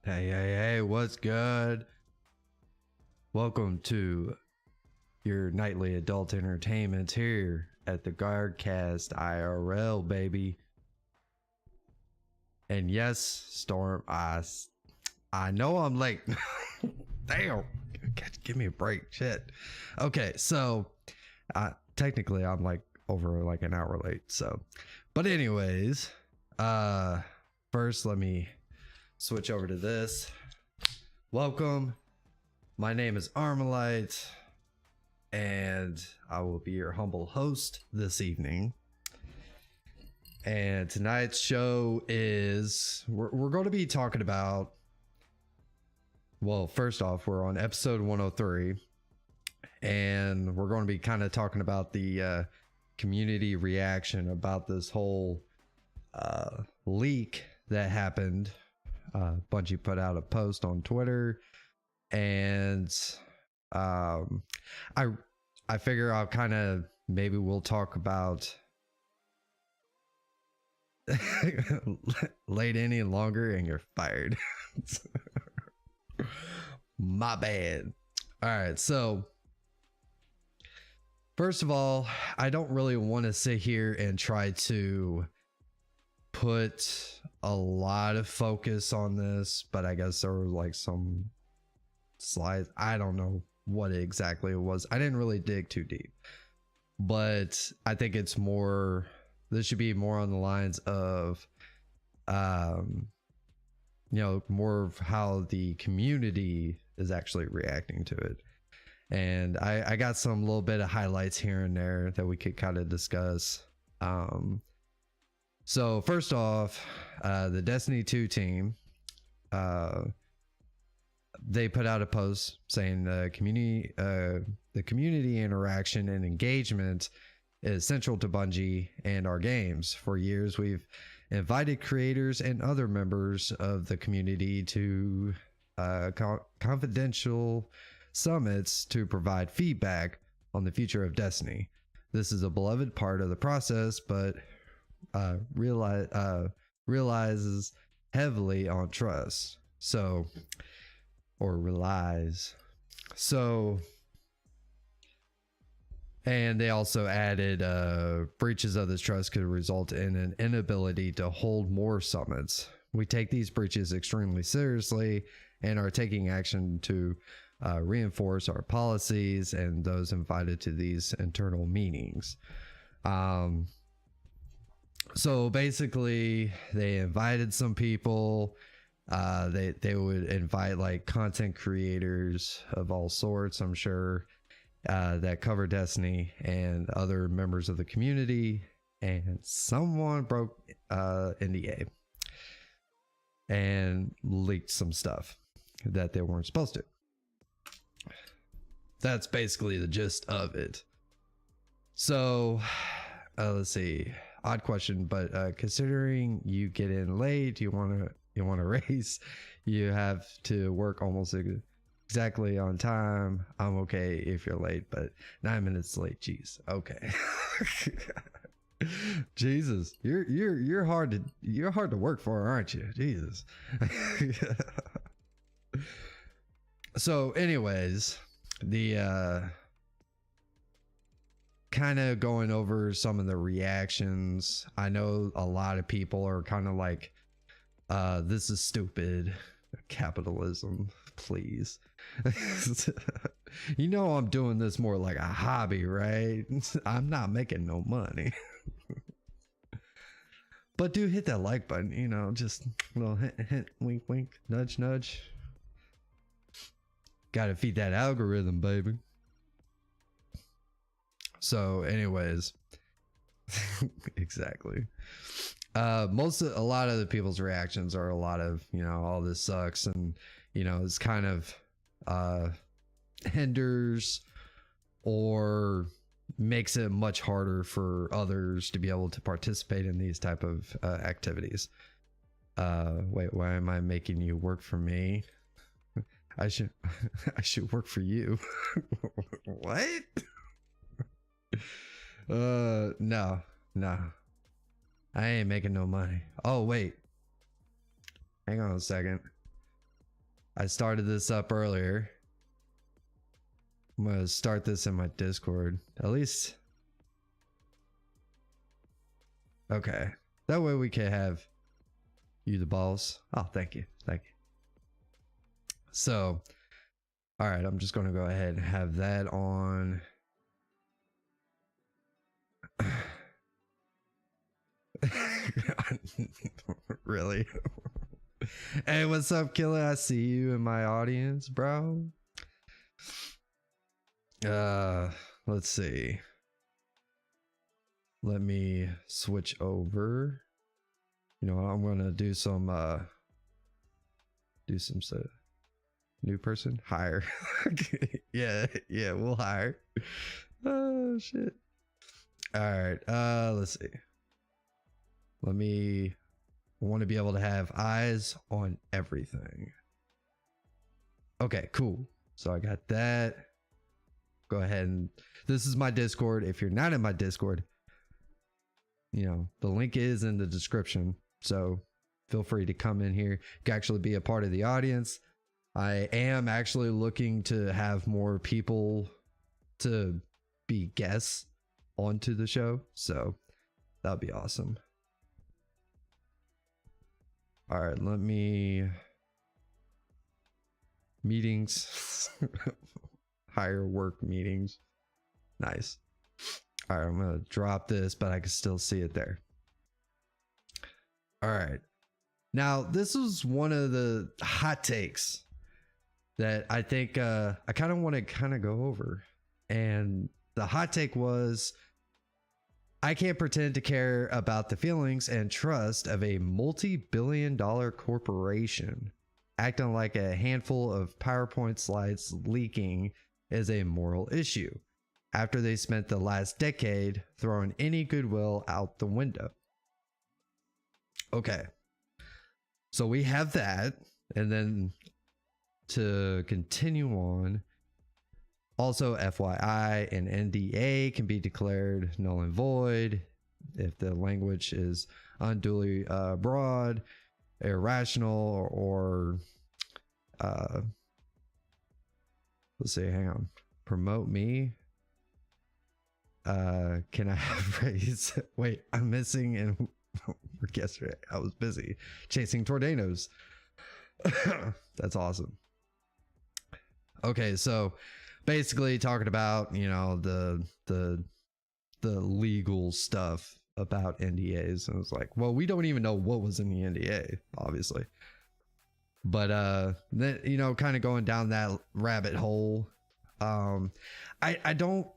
Hey, what's good? Welcome to your nightly adult entertainment here at the Guardcast IRL, baby. And yes, Storm, I know I'm late. Damn, give me a break, shit. Okay, so technically I'm like over like an hour late. So, but anyways, first let me switch over to this. Welcome. My name is Armalite, and I will be your humble host this evening. And tonight's show is we're going to be talking about, well, first off, we're on episode 103, and we're going to be kind of talking about the community reaction about this whole leak that happened. Bungie put out a post on Twitter, and I figure I'll kind of, maybe we'll talk about late any longer and you're fired. My bad. All right, so first of all, I don't really want to sit here and try to put a lot of focus on this, but I guess there were like some slides. I don't know what exactly it was. I didn't really dig too deep, but I think it's more, this should be more on the lines of more of how the community is actually reacting to it. And I got some little bit of highlights here and there that we could kind of discuss. So first off, the Destiny 2 team, they put out a post saying the community interaction and engagement is central to Bungie and our games. For years, we've invited creators and other members of the community to confidential summits to provide feedback on the future of Destiny. This is a beloved part of the process, but realizes heavily on trust. And they also added breaches of this trust could result in an inability to hold more summits. We take these breaches extremely seriously and are taking action to reinforce our policies and those invited to these internal meetings. So basically, they invited some people. They would invite like content creators of all sorts, I'm sure, that cover Destiny and other members of the community. And someone broke NDA and leaked some stuff that they weren't supposed to. That's basically the gist of it. So let's see. Odd question, but considering you get in late, you want to race, you have to work almost exactly on time. I'm okay if you're late, but 9 minutes late. Jeez. Okay. Jesus, you're hard to work for, aren't you? Jesus. So anyways, the kind of going over some of the reactions. I know a lot of people are kind of like, this is stupid. Capitalism, please. You know, I'm doing this more like a hobby, right? I'm not making no money. But do hit that like button, you know, just a little hint, wink, wink, nudge, nudge. Gotta feed that algorithm, baby. So anyways, exactly. A lot of the people's reactions are a lot of, all this sucks, and it's kind of hinders or makes it much harder for others to be able to participate in these type of activities. Wait, why am I making you work for me? I should work for you. What? No. I ain't making no money. Oh, wait. Hang on a second. I started this up earlier. I'm gonna start this in my Discord. At least. Okay. That way we can have you the balls. Oh, thank you. Thank you. So, all right, I'm just gonna go ahead and have that on. Really? Hey, what's up, Killer? I see you in my audience, bro. Let's see. Let me switch over. You know, I'm gonna do some stuff. New person hire. yeah, we'll hire. Oh shit. All right, let's see. I want to be able to have eyes on everything. Okay, cool. So I got that. Go ahead and this is my Discord. If you're not in my Discord, you know, the link is in the description. So feel free to come in here. You can actually be a part of the audience. I am actually looking to have more people to be guests onto the show. So that'd be awesome. All right, let me meetings. Higher work meetings. Nice. All right, I'm gonna drop this, but I can still see it there. All right. Now, this is one of the hot takes that I think I kind of want to go over. And the hot take was, I can't pretend to care about the feelings and trust of a multi-billion-dollar corporation. Acting like a handful of PowerPoint slides leaking is a moral issue, after they spent the last decade throwing any goodwill out the window. Okay, so we have that, and then to continue on, also FYI, an NDA can be declared null and void if the language is unduly broad, irrational, or let's see, hang on, promote me. Can I have raise? Wait, I'm missing and yesterday I was busy chasing tornadoes. That's awesome. Okay, so basically talking about, you know, the legal stuff about NDAs, and it's like, well, we don't even know what was in the NDA, obviously. But then, you know, kind of going down that rabbit hole. I don't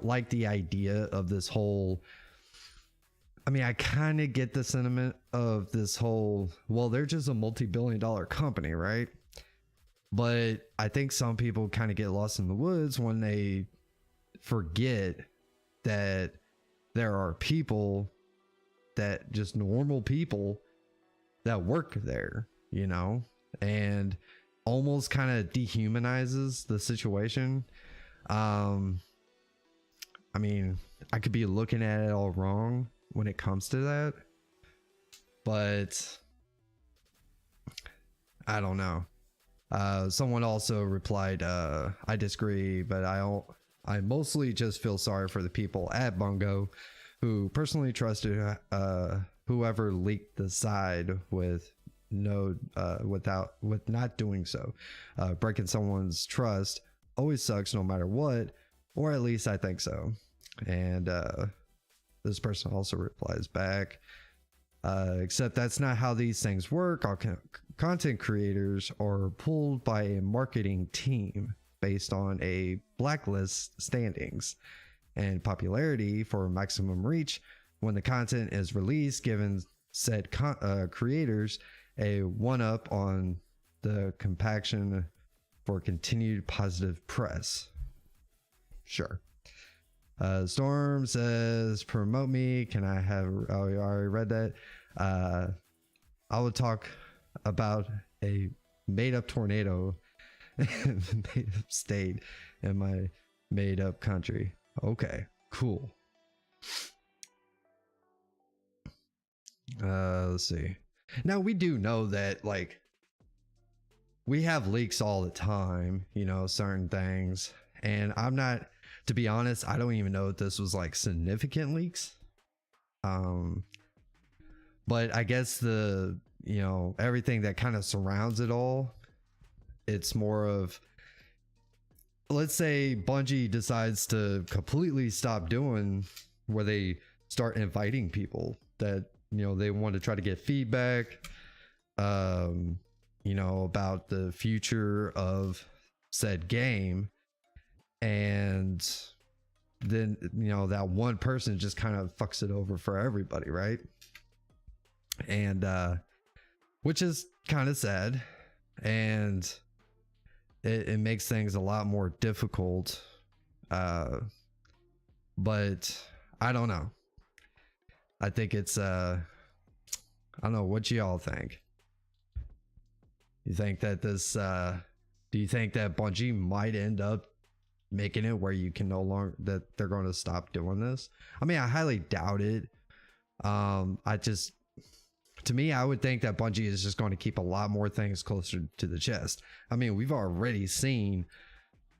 like the idea of this whole, I mean, I kind of get the sentiment of this whole, well, they're just a multi-billion-dollar company, right? But I think some people kind of get lost in the woods when they forget that there are people, that just normal people that work there, you know, and almost kind of dehumanizes the situation. I mean, I could be looking at it all wrong when it comes to that, but I don't know. Someone also replied, I disagree, but I mostly just feel sorry for the people at Bungo who personally trusted whoever leaked the side with not doing so. Breaking someone's trust always sucks no matter what, or at least I think so. And this person also replies back, except that's not how these things work. All content creators are pulled by a marketing team based on a blacklist standings and popularity for maximum reach. When the content is released, given said creators a one-up on the compaction for continued positive press. Sure. Storm says, promote me. Can I have, oh, you already read that. I would talk about a made up tornado made up state in my made up country. Okay, cool. Let's see. Now we do know that, like, we have leaks all the time, you know, certain things. And I'm not, to be honest, I don't even know if this was like significant leaks. But I guess the, you know, everything that kind of surrounds it all, it's more of, let's say Bungie decides to completely stop doing where they start inviting people that, you know, they want to try to get feedback, you know, about the future of said game. And then, you know, that one person just kind of fucks it over for everybody, right? And which is kind of sad, and it makes things a lot more difficult. But I don't know. I think it's I don't know, what y'all think? You think that this do you think that Bungie might end up making it where you can no longer, that they're going to stop doing this? I mean, I highly doubt it. To me, I would think that Bungie is just going to keep a lot more things closer to the chest. I mean, we've already seen,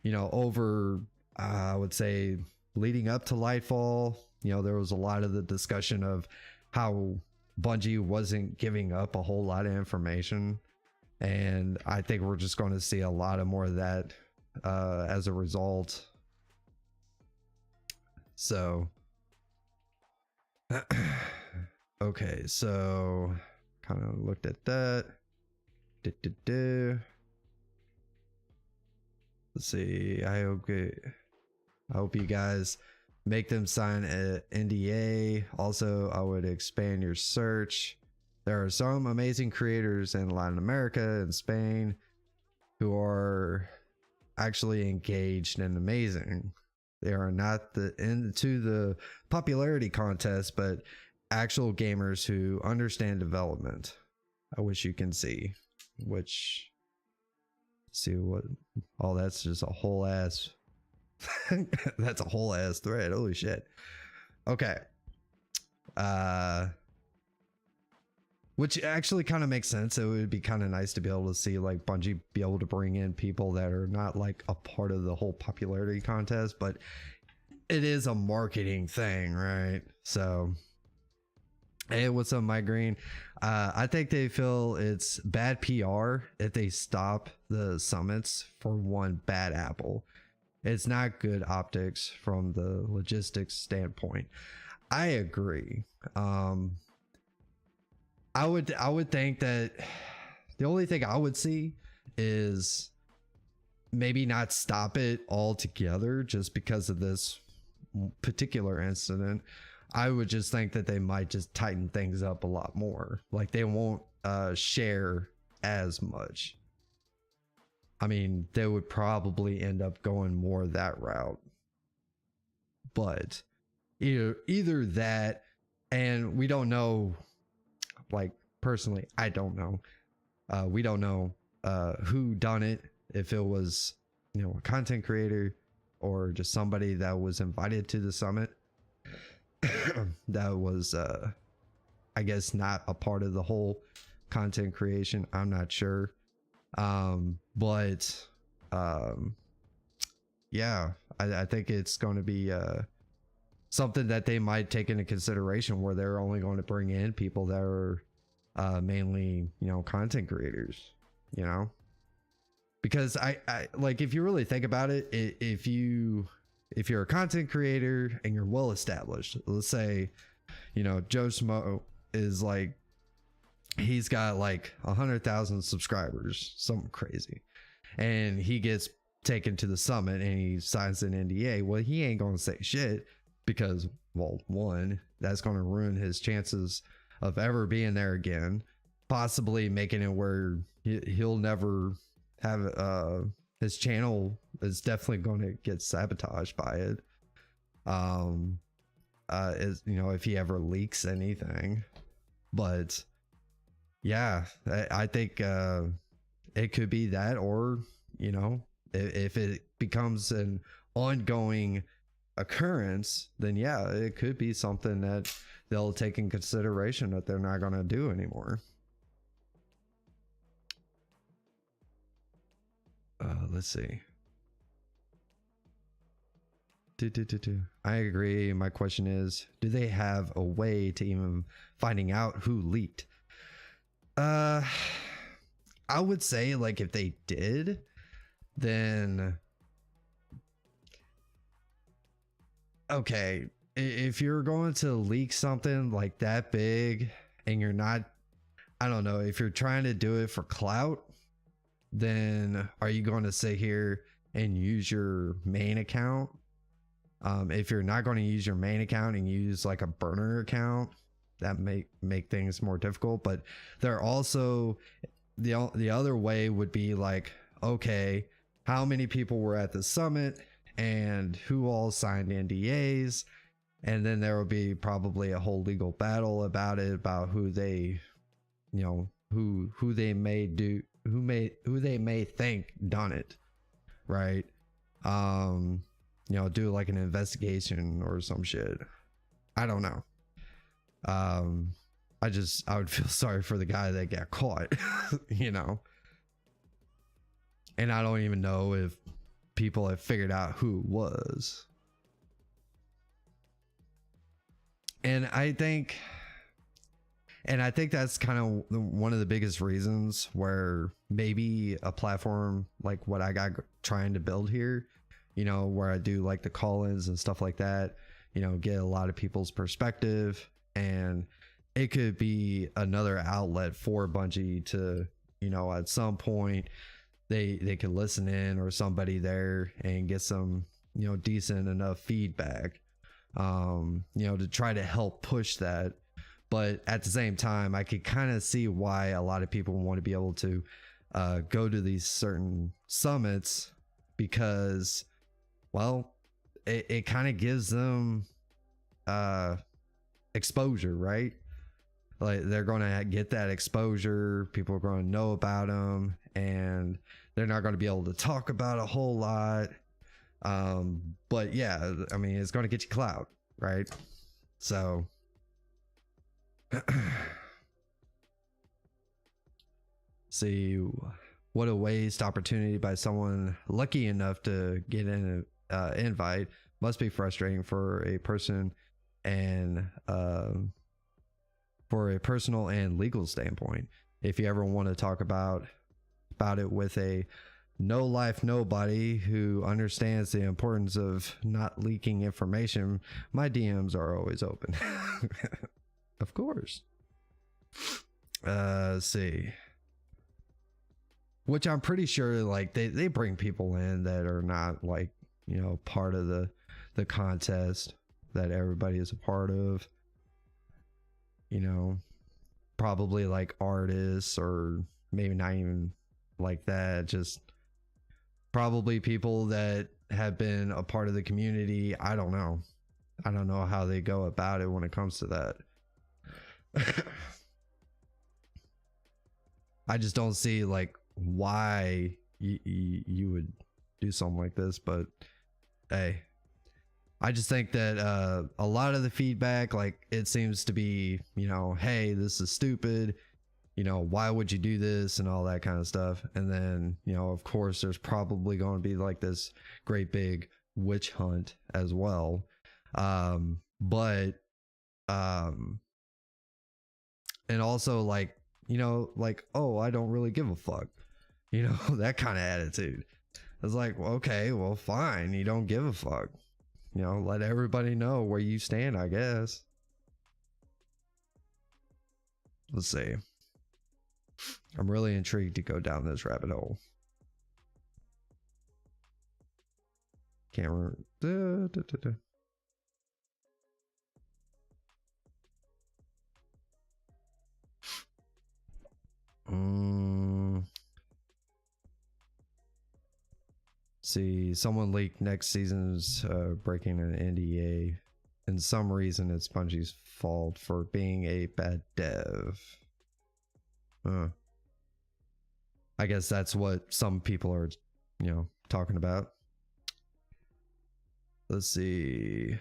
you know, over, I would say, leading up to Lightfall, you know, there was a lot of the discussion of how Bungie wasn't giving up a whole lot of information. And I think we're just going to see a lot of more of that as a result. So, okay, so kind of looked at that. Let's see. I hope you guys make them sign an NDA. Also, I would expand your search. There are some amazing creators in Latin America and Spain who are actually engaged and amazing. They are not into the popularity contest, but actual gamers who understand development. I wish you can see, which, see what, oh, that's just a whole ass that's a whole ass thread. Holy shit. Okay. Which actually kind of makes sense. It would be kind of nice to be able to see like Bungie be able to bring in people that are not like a part of the whole popularity contest, but it is a marketing thing, right? So, hey, what's up, Mike Green? I think they feel it's bad PR if they stop the summits for one bad apple. It's not good optics from the logistics standpoint. I agree. I would think that the only thing I would see is maybe not stop it altogether just because of this particular incident. I would just think that they might just tighten things up a lot more. Like they won't share as much. I mean, they would probably end up going more that route. But either that, and we don't know, like personally, I don't know. We don't know who done it, if it was, you know, a content creator or just somebody that was invited to the summit that was I guess not a part of the whole content creation. I'm not sure. But yeah, I think it's going to be something that they might take into consideration, where they're only going to bring in people that are mainly, you know, content creators, you know, because I like, if you really think about it, if you're a content creator and you're well established, let's say, you know, Joe Smo is like, he's got like 100,000 subscribers, something crazy, and he gets taken to the summit and he signs an NDA. Well, he ain't gonna say shit because, well, one, that's gonna ruin his chances of ever being there again, possibly making it where he'll never have his channel is definitely going to get sabotaged by it. Is, you know, if he ever leaks anything. But yeah, I think it could be that, or, you know, if it becomes an ongoing occurrence, then yeah, it could be something that they'll take in consideration that they're not going to do anymore. Let's see. I agree. My question is, do they have a way to even finding out who leaked? I would say like if they did, then okay. If you're going to leak something like that big and you're not, I don't know, if you're trying to do it for clout, then are you going to sit here and use your main account? If you're not going to use your main account and use like a burner account, that may make things more difficult. But there also the other way would be like, okay, how many people were at the summit and who all signed NDAs, and then there will be probably a whole legal battle about it, about who they, you know, who they may do, who they may think done it, right? You know, do like an investigation or some shit. I don't know. I would feel sorry for the guy that got caught, you know. And I don't even know if people have figured out who it was. And I think that's kind of one of the biggest reasons where maybe a platform like what I got trying to build here, you know, where I do like the call-ins and stuff like that, you know, get a lot of people's perspective, and it could be another outlet for Bungie to, you know, at some point they can listen in, or somebody there, and get some, you know, decent enough feedback, you know, to try to help push that. But at the same time, I could kind of see why a lot of people want to be able to go to these certain summits, because, well, it kind of gives them exposure, right? Like they're going to get that exposure. People are going to know about them, and they're not going to be able to talk about a whole lot. But yeah, I mean, it's going to get you clout, right? So see, what a waste opportunity by someone lucky enough to get an invite. Must be frustrating for a person, and for a personal and legal standpoint. If you ever want to talk about it with a no life nobody who understands the importance of not leaking information, my DMs are always open. Of course. Let's see. Which I'm pretty sure like they bring people in that are not like, you know, part of the contest that everybody is a part of. You know, probably like artists, or maybe not even like that, just probably people that have been a part of the community. I don't know how they go about it when it comes to that. I just don't see like why you would do something like this, but hey, I just think that a lot of the feedback, like, it seems to be, you know, hey, this is stupid, you know, why would you do this, and all that kind of stuff. And then, you know, of course there's probably going to be like this great big witch hunt as well. But and also like, you know, like, oh, I don't really give a fuck, you know, that kind of attitude. It's like, well, okay, well, fine, you don't give a fuck, you know, let everybody know where you stand, I guess. Let's see. I'm really intrigued to go down this rabbit hole. Can't remember. See, someone leaked next season's breaking an NDA. And some reason it's Bungie's fault for being a bad dev. I guess that's what some people are, you know, talking about. Let's see.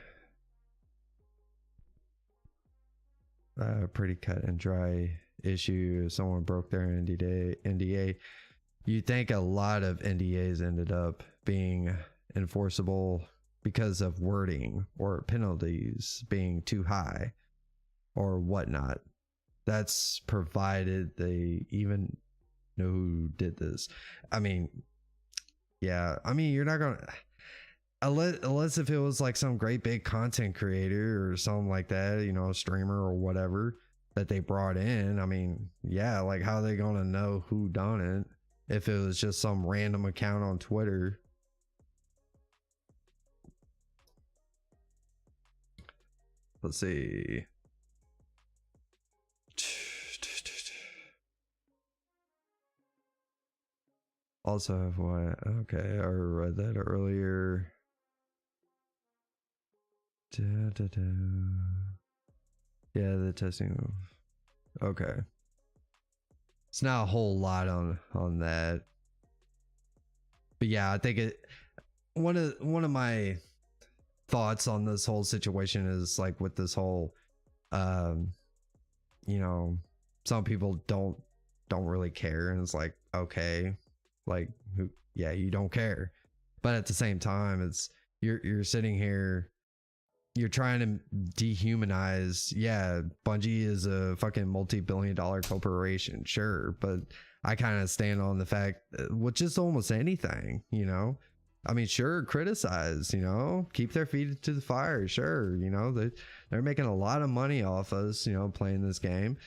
Pretty cut and dry issue. Someone broke their NDA. you think a lot of NDAs ended up being enforceable because of wording or penalties being too high or whatnot. That's provided they even know who did this. I mean, yeah, I mean, you're not gonna, unless if it was like some great big content creator or something like that, you know, a streamer or whatever that they brought in. I mean, yeah, like how are they gonna know who done it if it was just some random account on Twitter? Let's see. Also have what? Okay, I read that earlier. Yeah, the testing. Okay, it's not a whole lot on that, but yeah, I think it. One of my thoughts on this whole situation is like with this whole, you know, some people don't really care, and it's like, okay, like who? Yeah, you don't care, but at the same time, it's you're sitting here, you're trying to dehumanize. Yeah, Bungie is a fucking multi-billion-dollar corporation, sure, but I kind of stand on the fact with just almost anything, you know. I mean, sure, criticize, you know, keep their feet to the fire, sure, you know, they're making a lot of money off us, you know, playing this game,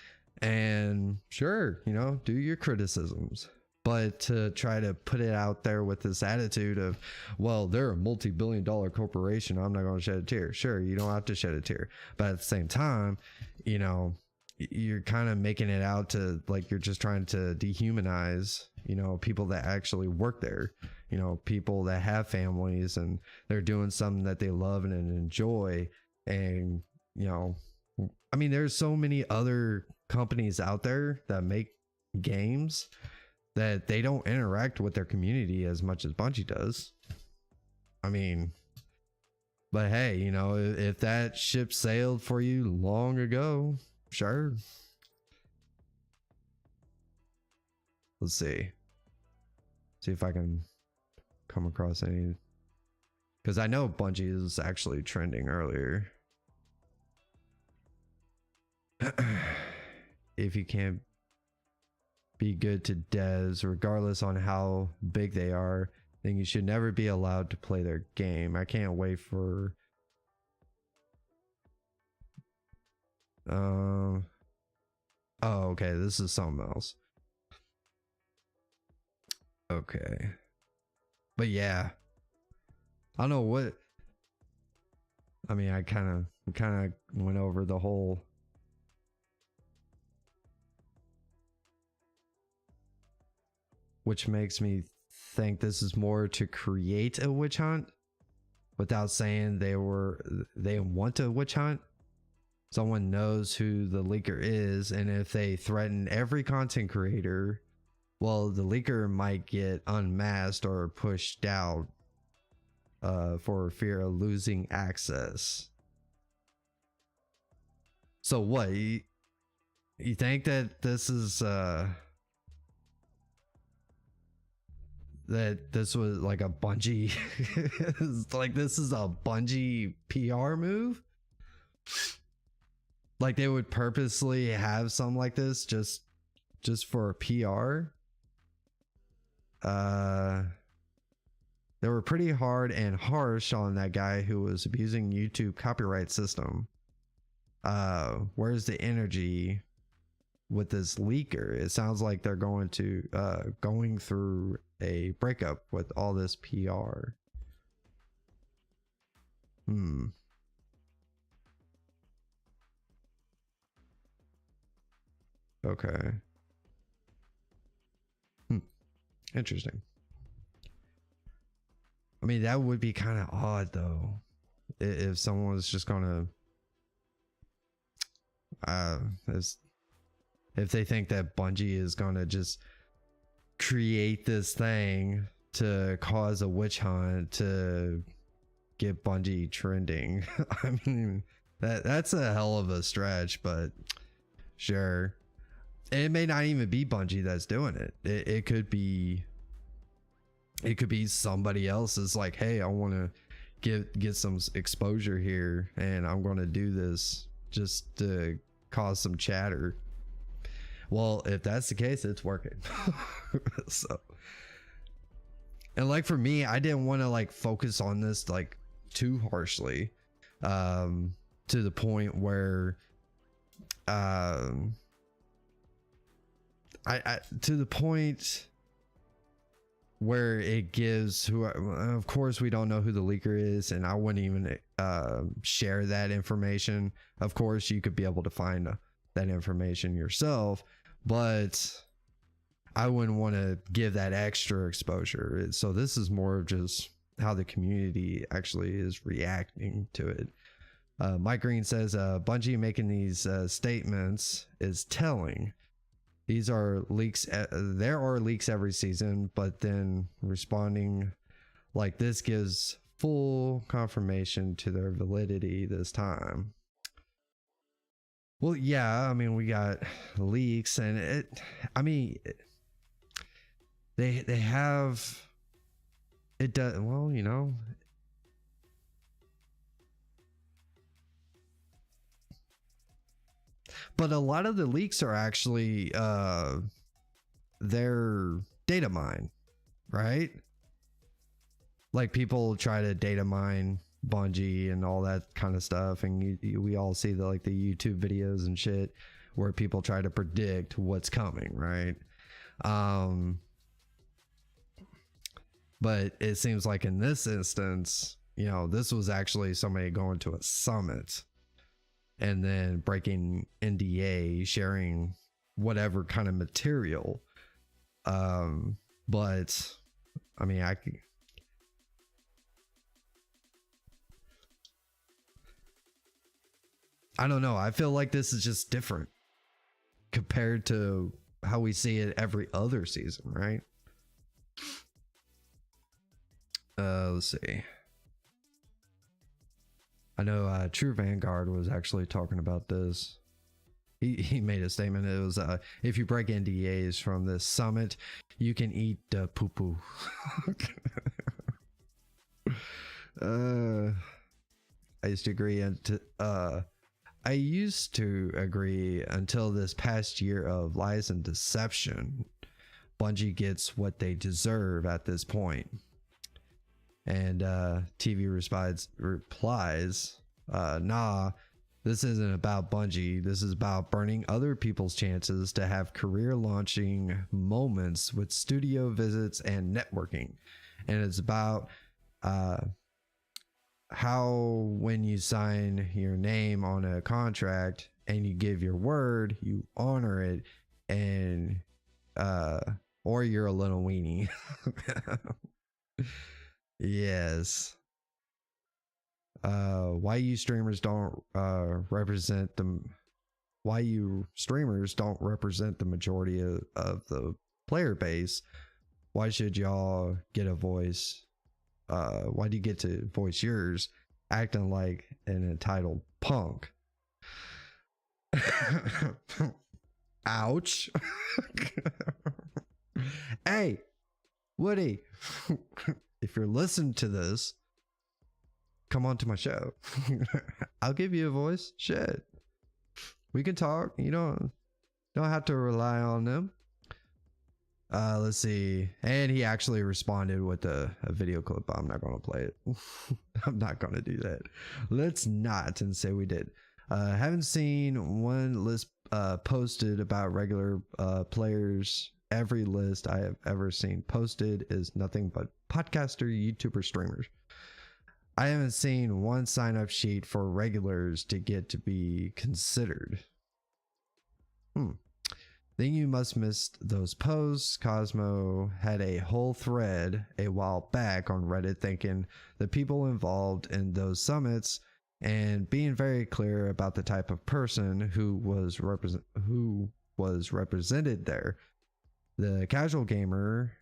and sure, you know, do your criticisms. But to try to put it out there with this attitude of, well, they're a multi-billion-dollar corporation, I'm not going to shed a tear. Sure, you don't have to shed a tear, but at the same time, you know, you're kind of making it out to like you're just trying to dehumanize, you know, people that actually work there, you know, people that have families and they're doing something that they love and enjoy. And, you know, I mean, there's so many other companies out there that make games that they don't interact with their community as much as Bungie does. I mean, but hey, you know, if that ship sailed for you long ago, sure. Let's see if I can come across any, because I know Bungie is actually trending earlier. If you can't be good to devs, regardless on how big they are, then you should never be allowed to play their game. I can't wait for oh, okay, this is something else. Okay, but yeah, I don't know what, I mean, I kind of went over the whole, which makes me think this is more to create a witch hunt without saying they want a witch hunt. Someone knows who the leaker is, and if they threaten every content creator, well, the leaker might get unmasked or pushed out for fear of losing access. So what, you think that this is that this was like a Bungie like this is a Bungie PR move? Like they would purposely have something like this just for PR? They were pretty hard and harsh on that guy who was abusing YouTube copyright system. Where's the energy with this leaker? It sounds like they're going through a breakup with all this PR. Okay. Interesting. I mean, that would be kind of odd though, if someone was just gonna if they think that Bungie is gonna just create this thing to cause a witch hunt to get Bungie trending. I mean, that's a hell of a stretch, but sure. And it may not even be Bungie that's doing it. It could be it could be somebody else is like, hey, I want to get some exposure here, and I'm going to do this just to cause some chatter. Well, if that's the case, it's working. So, and like for me, I didn't want to like focus on this like too harshly, to the point where I to the point where it gives who, of course we don't know who the leaker is, and I wouldn't even share that information. Of course you could be able to find that information yourself, but I wouldn't want to give that extra exposure. So this is more of just how the community actually is reacting to it. Mike Green says Bungie making these statements is telling. These are leaks. There are leaks every season, but then responding like this gives full confirmation to their validity this time. Well, yeah, I mean, we got leaks, and it, I mean, they have, it does, well, you know, but a lot of the leaks are actually their data mine, right? Like people try to data mine Bungie and all that kind of stuff, and we all see the like the YouTube videos and shit where people try to predict what's coming, right? But it seems like in this instance, you know, this was actually somebody going to a summit and then breaking NDA, sharing whatever kind of material. But I mean, I don't know. I feel like this is just different compared to how we see it every other season, right? Let's see. I know True Vanguard was actually talking about this. He made a statement. It was if you break NDAs from this summit, you can eat poo poo. I used to agree, and I used to agree until this past year of lies and deception. Bungie gets what they deserve at this point. And TV replies, nah, this isn't about Bungie. This is about burning other people's chances to have career launching moments with studio visits and networking. And it's about how when you sign your name on a contract and you give your word, you honor it, and or you're a little weenie. Yes. Why you streamers don't represent them? Why you streamers don't represent the majority of the player base? Why should y'all get a voice? Why do you get to voice yours, acting like an entitled punk? Ouch. Hey, Woody. If you're listening to this, come on to my show. I'll give you a voice. Shit, we can talk. You don't have to rely on them. Let's see. And he actually responded with a video clip. I'm not going to play it. I'm not going to do that. Let's not and say we did. Haven't seen one list posted about regular players. Every list I have ever seen posted is nothing but podcaster, YouTuber, streamers. I haven't seen one sign up sheet for regulars to get to be considered. Then you must miss those posts. Cosmo had a whole thread a while back on Reddit thanking the people involved in those summits and being very clear about the type of person who was represented there. The casual gamer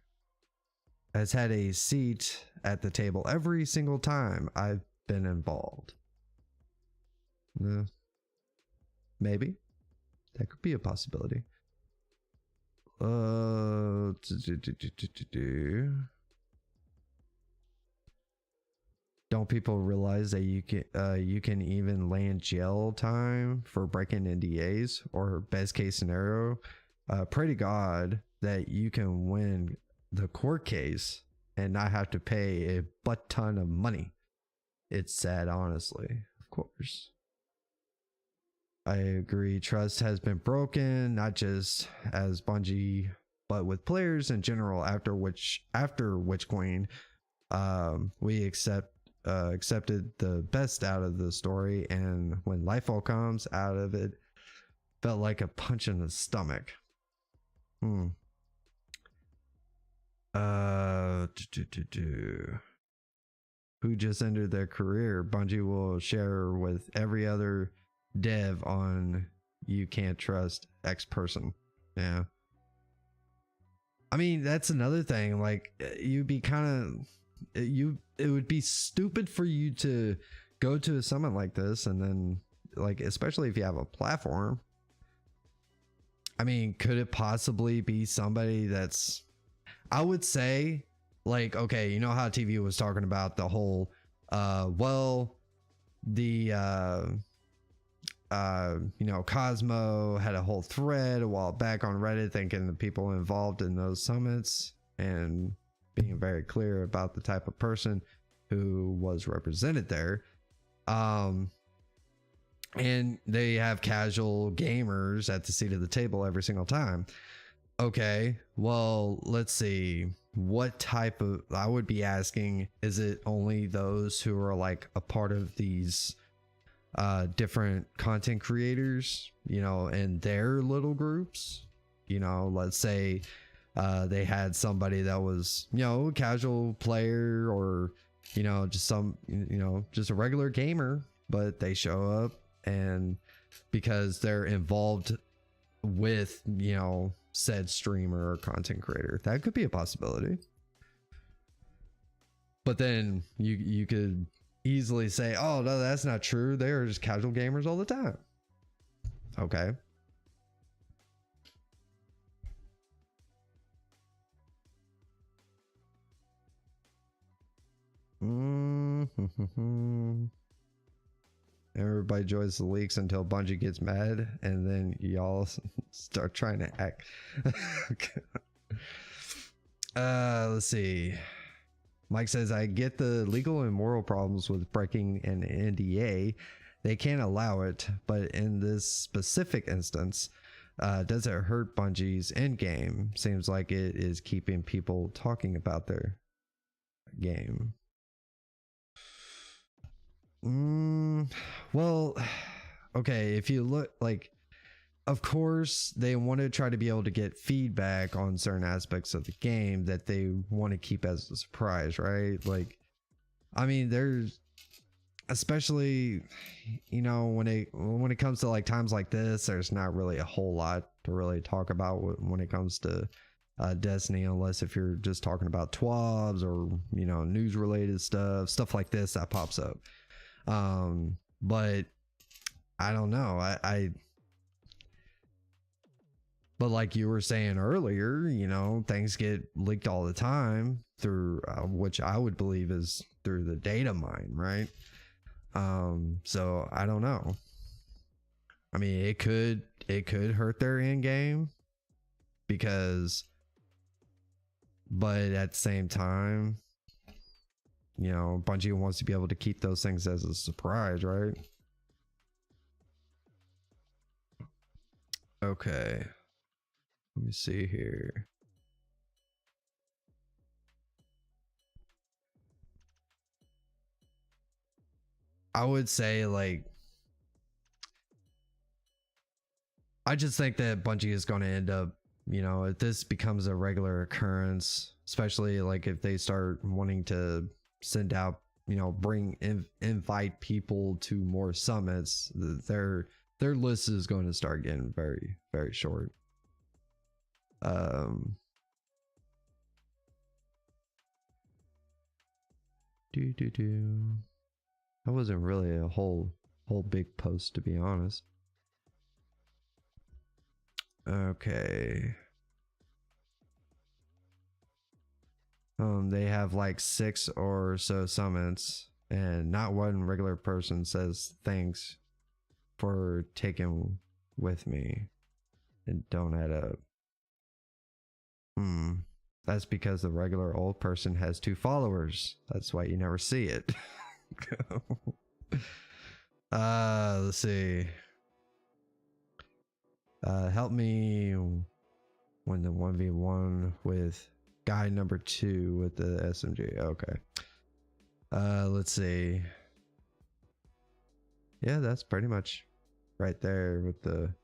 has had a seat at the table every single time I've been involved. Maybe that could be a possibility. don't people realize that you can even land jail time for breaking NDAs, or best case scenario, pray to God that you can win the court case and not have to pay a butt ton of money. It's sad, honestly. Of course, I agree. Trust has been broken, not just as Bungie, but with players in general. After Witch Queen, we accepted the best out of the story, and when Lightfall comes out of it, felt like a punch in the stomach. Who just ended their career? Bungie will share with every other dev on you can't trust X person. Yeah. I mean, that's another thing. Like, you'd be kind of, it would be stupid for you to go to a summit like this, and then, like, especially if you have a platform. I mean, could it possibly be somebody that's, I would say, like, okay, you know how TV was talking about the whole, Cosmo had a whole thread a while back on Reddit thanking the people involved in those summits and being very clear about the type of person who was represented there. And they have casual gamers at the seat of the table every single time. Okay, well, let's see. What type of, I would be asking, is it only those who are like a part of these different content creators, in their little groups? Let's say they had somebody that was, a casual player, or just just a regular gamer, but they show up, and because they're involved with said streamer or content creator, that could be a possibility. But then you could easily say, oh no, that's not true, they're just casual gamers all the time. Okay. Everybody joins the leaks until Bungie gets mad, and then y'all start trying to act. Let's see. Mike says, I get the legal and moral problems with breaking an NDA. They can't allow it, but in this specific instance, does it hurt Bungie's end game? Seems like it is keeping people talking about their game. Well, okay, if you look, like, of course they want to try to be able to get feedback on certain aspects of the game that they want to keep as a surprise, right? Like, I mean, there's, especially when it comes to like times like this, there's not really a whole lot to really talk about when it comes to Destiny, unless if you're just talking about TWABs or news related stuff like this that pops up. But I don't know. But like you were saying earlier, things get leaked all the time through, which I would believe is through the data mine, right? So I don't know. I mean, it could hurt their end game, but at the same time, Bungie wants to be able to keep those things as a surprise, right? Okay. Let me see here. I would say, like, I just think that Bungie is going to end up, if this becomes a regular occurrence, especially like if they start wanting to send out, invite people to more summits, their list is going to start getting very, very short. That wasn't really a whole big post, to be honest. Okay. They have like 6 or so summits and not one regular person says thanks for taking with me and don't add up. That's because the regular old person has 2 followers. That's why you never see it. Let's see. Help me win the 1v1 with guy number 2 with the SMG. Okay. Let's see. Yeah, that's pretty much right there with the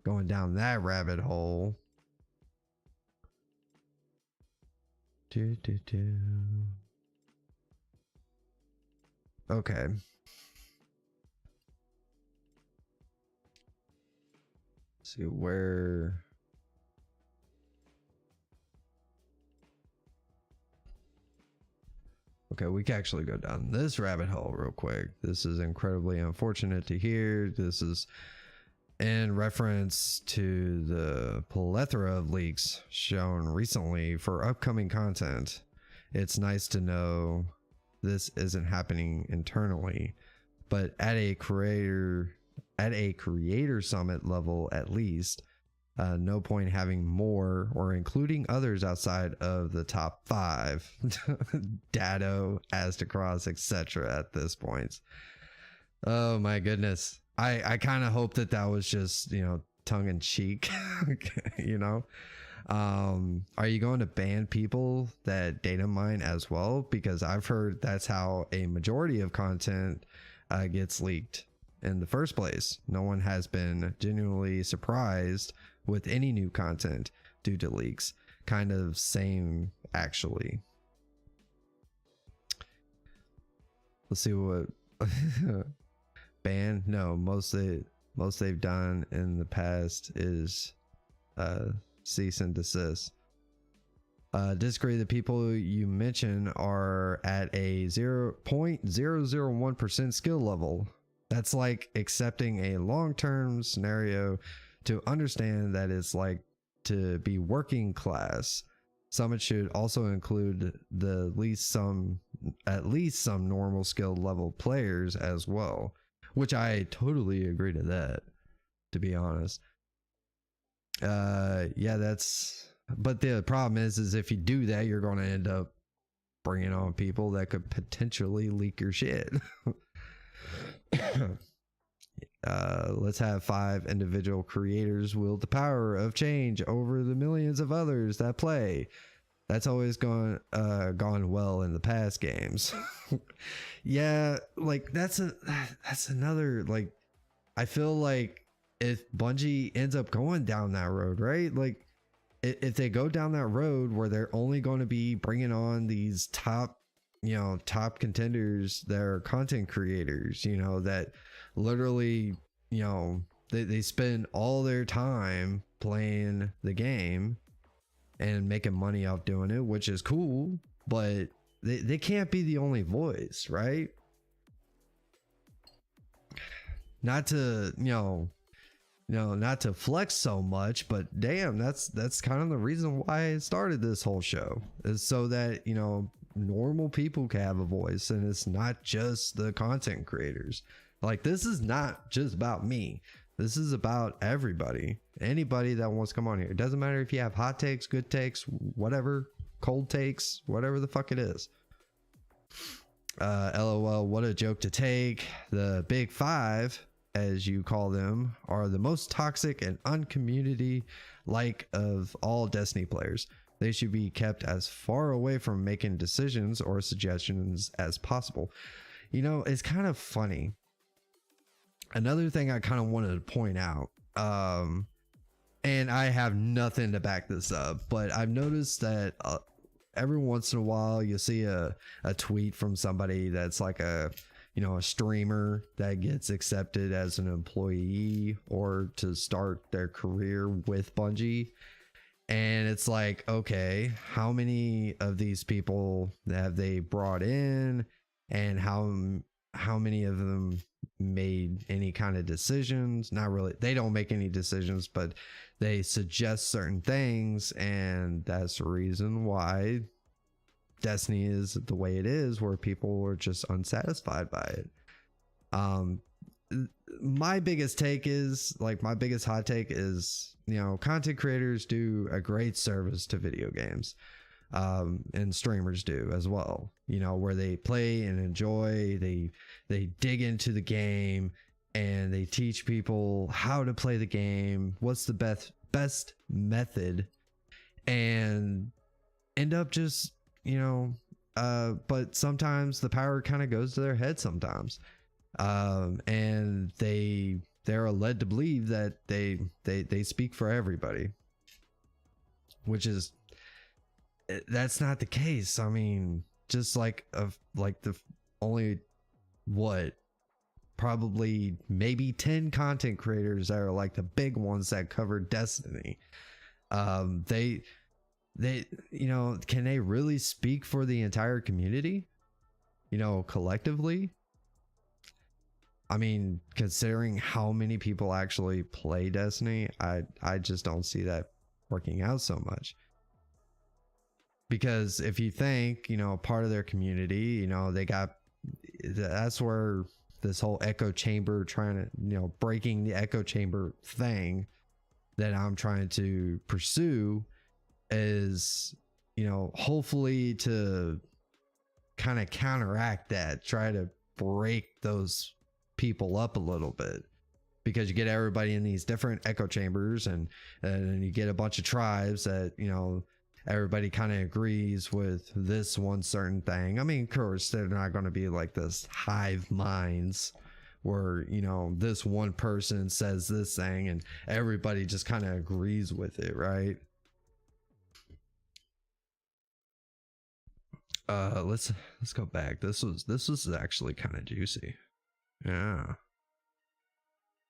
going down that rabbit hole. Okay. Let's see where. Okay, we can actually go down this rabbit hole real quick. This is incredibly unfortunate to hear. This is in reference to the plethora of leaks shown recently for upcoming content. It's nice to know this isn't happening internally, but at a creator summit level at least, no point having more or including others outside of the top 5 Datto, Astacross, etc. at this point. Oh my goodness. I kind of hope that was just, you know, tongue in cheek. You know, are you going to ban people that data mine as well? Because I've heard that's how a majority of content gets leaked in the first place. No one has been genuinely surprised with any new content due to leaks. Kind of same actually. Let's see what ban. No, most they've done in the past is cease and desist. Disagree. The people you mention are at a 0.001% skill level. That's like accepting a long-term scenario to understand that it's like to be working class. Summit should also include at least some normal skill level players as well, which I totally agree to that, to be honest. Yeah, but the problem is if you do that, you're going to end up bringing on people that could potentially leak your shit. Let's have 5 individual creators wield the power of change over the millions of others that play. That's always gone well in the past games. Yeah, like that's another, like, I feel like if Bungie ends up going down that road, right? Like if they go down that road where they're only going to be bringing on these top contenders that are content creators, you know, that literally, you know, they spend all their time playing the game and making money off doing it, which is cool, but they can't be the only voice, right? Not to, not to flex so much, but damn, that's kind of the reason why I started this whole show, is so that, you know, normal people can have a voice, and it's not just the content creators. Like, this is not just about me. This is about everybody, anybody that wants to come on here. It doesn't matter if you have hot takes, good takes, whatever, cold takes, whatever the fuck it is. LOL, what a joke to take. The big 5, as you call them, are the most toxic and uncommunity like of all Destiny players. They should be kept as far away from making decisions or suggestions as possible. You know, it's kind of funny. Another thing I kind of wanted to point out, and I have nothing to back this up, but I've noticed that every once in a while you see a tweet from somebody that's like a streamer that gets accepted as an employee or to start their career with Bungie. And it's like, okay, how many of these people have they brought in, and how many of them made any kind of decisions? Not really. They don't make any decisions, but they suggest certain things, and that's the reason why Destiny is the way it is, where people are just unsatisfied by it. My biggest take is, like, my biggest hot take is, content creators do a great service to video games, and streamers do as well, where they play and enjoy, they dig into the game, and they teach people how to play the game, what's the best method, and end up just, but sometimes the power kind of goes to their head sometimes. And they're led to believe that they speak for everybody, which is, that's not the case. I mean, just like the only probably maybe 10 content creators that are like the big ones that cover Destiny. They can they really speak for the entire community, collectively? I mean, considering how many people actually play Destiny, I just don't see that working out so much. Because if you think, part of their community, that's where this whole echo chamber, trying to, breaking the echo chamber thing that I'm trying to pursue is, hopefully to kind of counteract that, try to break those people up a little bit, because you get everybody in these different echo chambers, and you get a bunch of tribes that, everybody kind of agrees with this one certain thing. I mean, of course, they're not going to be like this hive minds where, this one person says this thing and everybody just kind of agrees with it, right? Let's go back. This was actually kind of juicy. Yeah.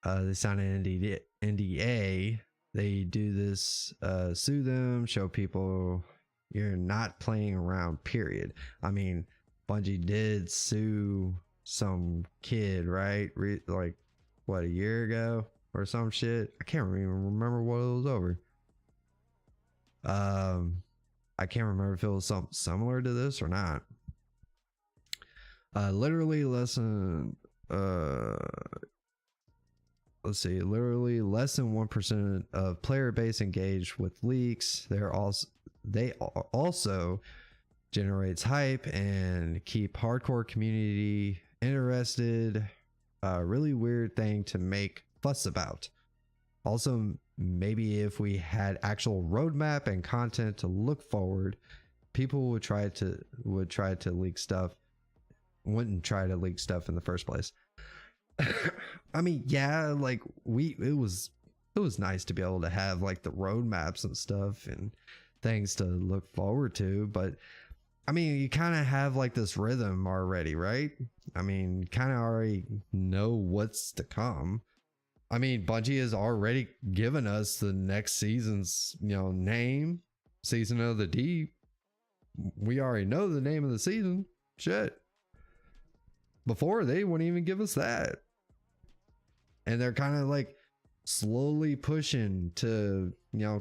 They signed an NDA. They do this, sue them, show people you're not playing around, period. I mean, Bungie did sue some kid, right? Like, what, a year ago or some shit? I can't even remember what it was over. I can't remember if it was something similar to this or not. Literally less than literally less than 1% of player base engaged with leaks. They also generates hype and keep hardcore community interested. Really weird thing to make fuss about. Also, maybe if we had actual roadmap and content to look forward, people would try to leak stuff. Wouldn't try to leak stuff in the first place. I mean, yeah, like it was nice to be able to have like the roadmaps and stuff and things to look forward to, but I mean, you kind of have like this rhythm already, right? I mean, kind of already know what's to come. I mean, Bungie has already given us the next season's, name, Season of the Deep. We already know the name of the season. Shit. Before, they wouldn't even give us that. And they're kind of like slowly pushing to,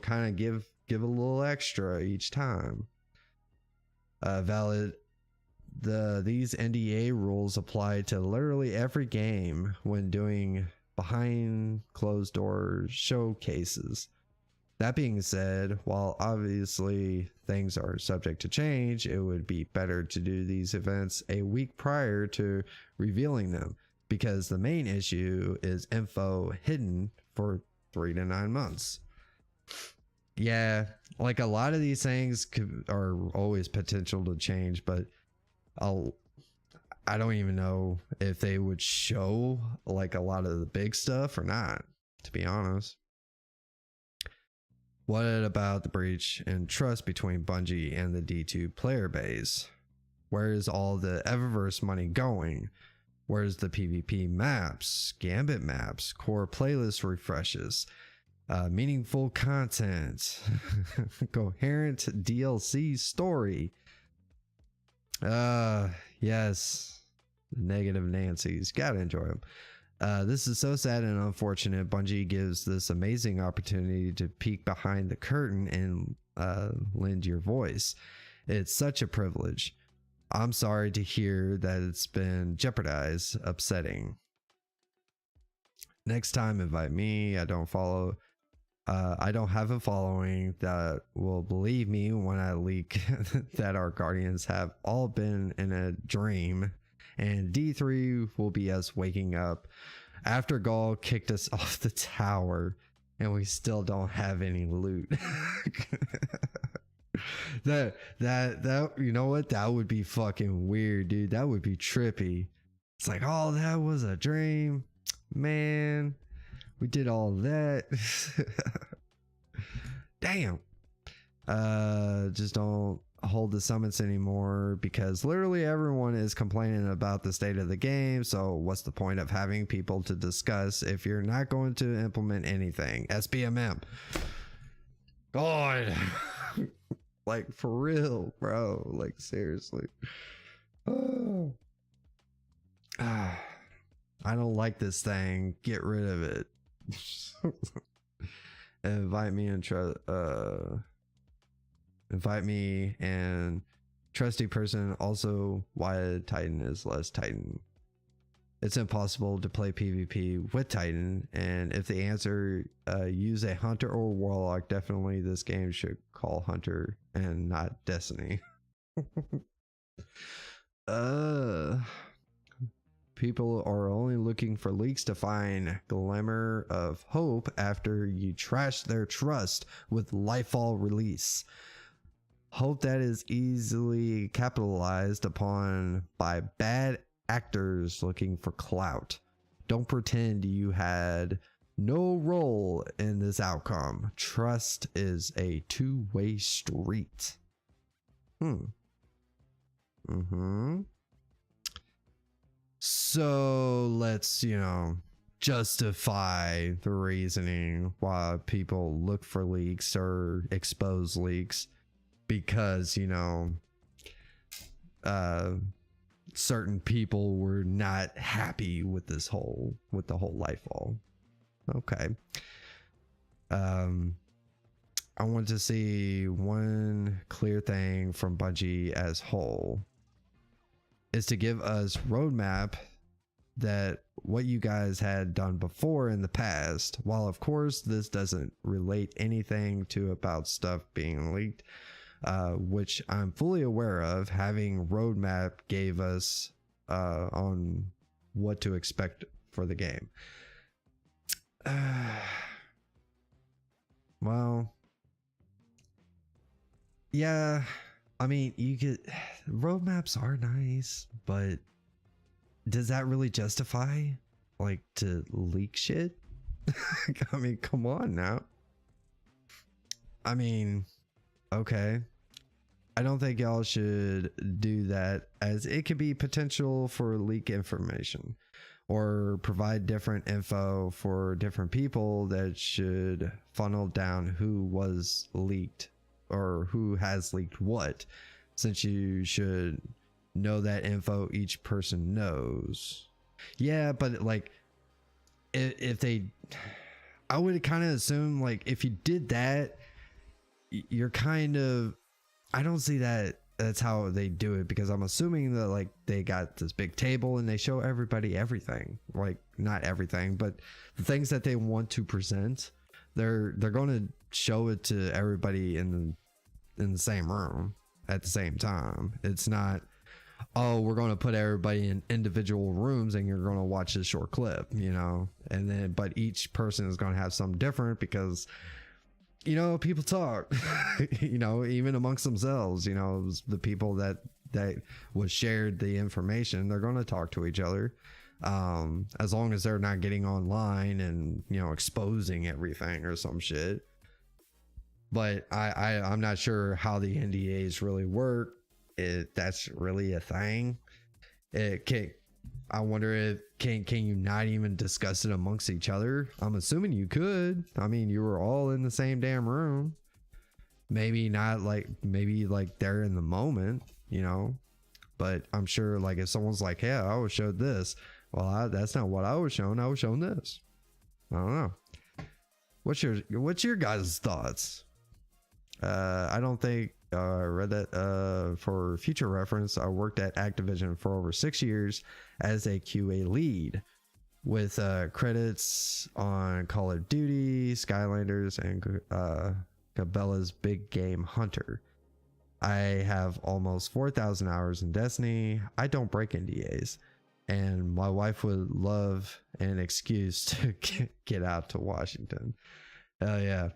kind of give a little extra each time. These NDA rules apply to literally every game when doing behind closed doors showcases. That being said, while obviously things are subject to change, it would be better to do these events a week prior to revealing them, because the main issue is info hidden for 3 to 9 months. Yeah, like a lot of these things are always potential to change, but I don't even know if they would show like a lot of the big stuff or not, to be honest. What about the breach in trust between Bungie and the D2 player base? Where is all the Eververse money going? Where's the PvP maps, Gambit maps, core playlist refreshes, meaningful content, coherent DLC story? Yes, negative Nancy's, gotta enjoy them. This is so sad and unfortunate. Bungie gives this amazing opportunity to peek behind the curtain and lend your voice. It's such a privilege. I'm sorry to hear that it's been jeopardized. Upsetting. Next time, invite me. I don't have a following that will believe me when I leak that our guardians have all been in a dream, and D3 will be us waking up after Gaul kicked us off the tower and we still don't have any loot. that you know what, that would be fucking weird, dude. That would be trippy. It's like, oh, that was a dream, man. We did all that. Damn. Just don't hold the summits anymore because literally everyone is complaining about the state of the game. So what's the point of having people to discuss if you're not going to implement anything? SBMM. God. Like, for real, bro. Like, seriously. Oh. I don't like this thing. Get rid of it. Invite me and trusty person. Also, why Titan is less Titan. It's impossible to play PvP with Titan, and if the answer use a hunter or warlock, definitely this game should call hunter and not Destiny. People are only looking for leaks to find glimmer of hope after you trash their trust with Lightfall release. Hope that is easily capitalized upon by bad actors looking for clout. Don't pretend you had no role in this outcome. Trust is a two-way street. So let's, justify the reasoning why people look for leaks or expose leaks, because, certain people were not happy with the whole Lightfall. Okay. I want to see one clear thing from Bungie as whole is to give us roadmap that what you guys had done before in the past. While of course this doesn't relate anything to about stuff being leaked, which I'm fully aware of, having roadmap gave us on what to expect for the game. Well, yeah, I mean, roadmaps are nice, but does that really justify like to leak shit? I mean, come on now. I mean, okay. I don't think y'all should do that, as it could be potential for leak information or provide different info for different people that should funnel down who was leaked or who has leaked what, since you should know that info each person knows. Yeah, but like if they, I would kind of assume like if you did that, you're kind of, I don't see that that's how they do it, because I'm assuming that like they got this big table and they show everybody everything, like not everything, but the things that they want to present, they're going to show it to everybody in the same room at the same time. It's not, oh, we're going to put everybody in individual rooms and you're going to watch this short clip, and then, but each person is going to have something different because, people talk, even amongst themselves, the people that was shared the information, they're going to talk to each other, as long as they're not getting online and, exposing everything or some shit. But I'm not sure how the NDAs really work. That's really a thing. I wonder if can you not even discuss it amongst each other? I'm assuming you could. I mean, you were all in the same damn room. Maybe not like, maybe like they're in the moment, but I'm sure like if someone's like, hey, I was showed this, well, that's not what I was shown. I was shown this. I don't know. What's your guys' thoughts? I don't think I read that. For future reference, I worked at Activision for over 6 years as a QA lead, with credits on Call of Duty, Skylanders, and Cabela's Big Game Hunter. I have almost 4,000 hours in Destiny. I don't break NDAs, and my wife would love an excuse to get out to Washington. Yeah.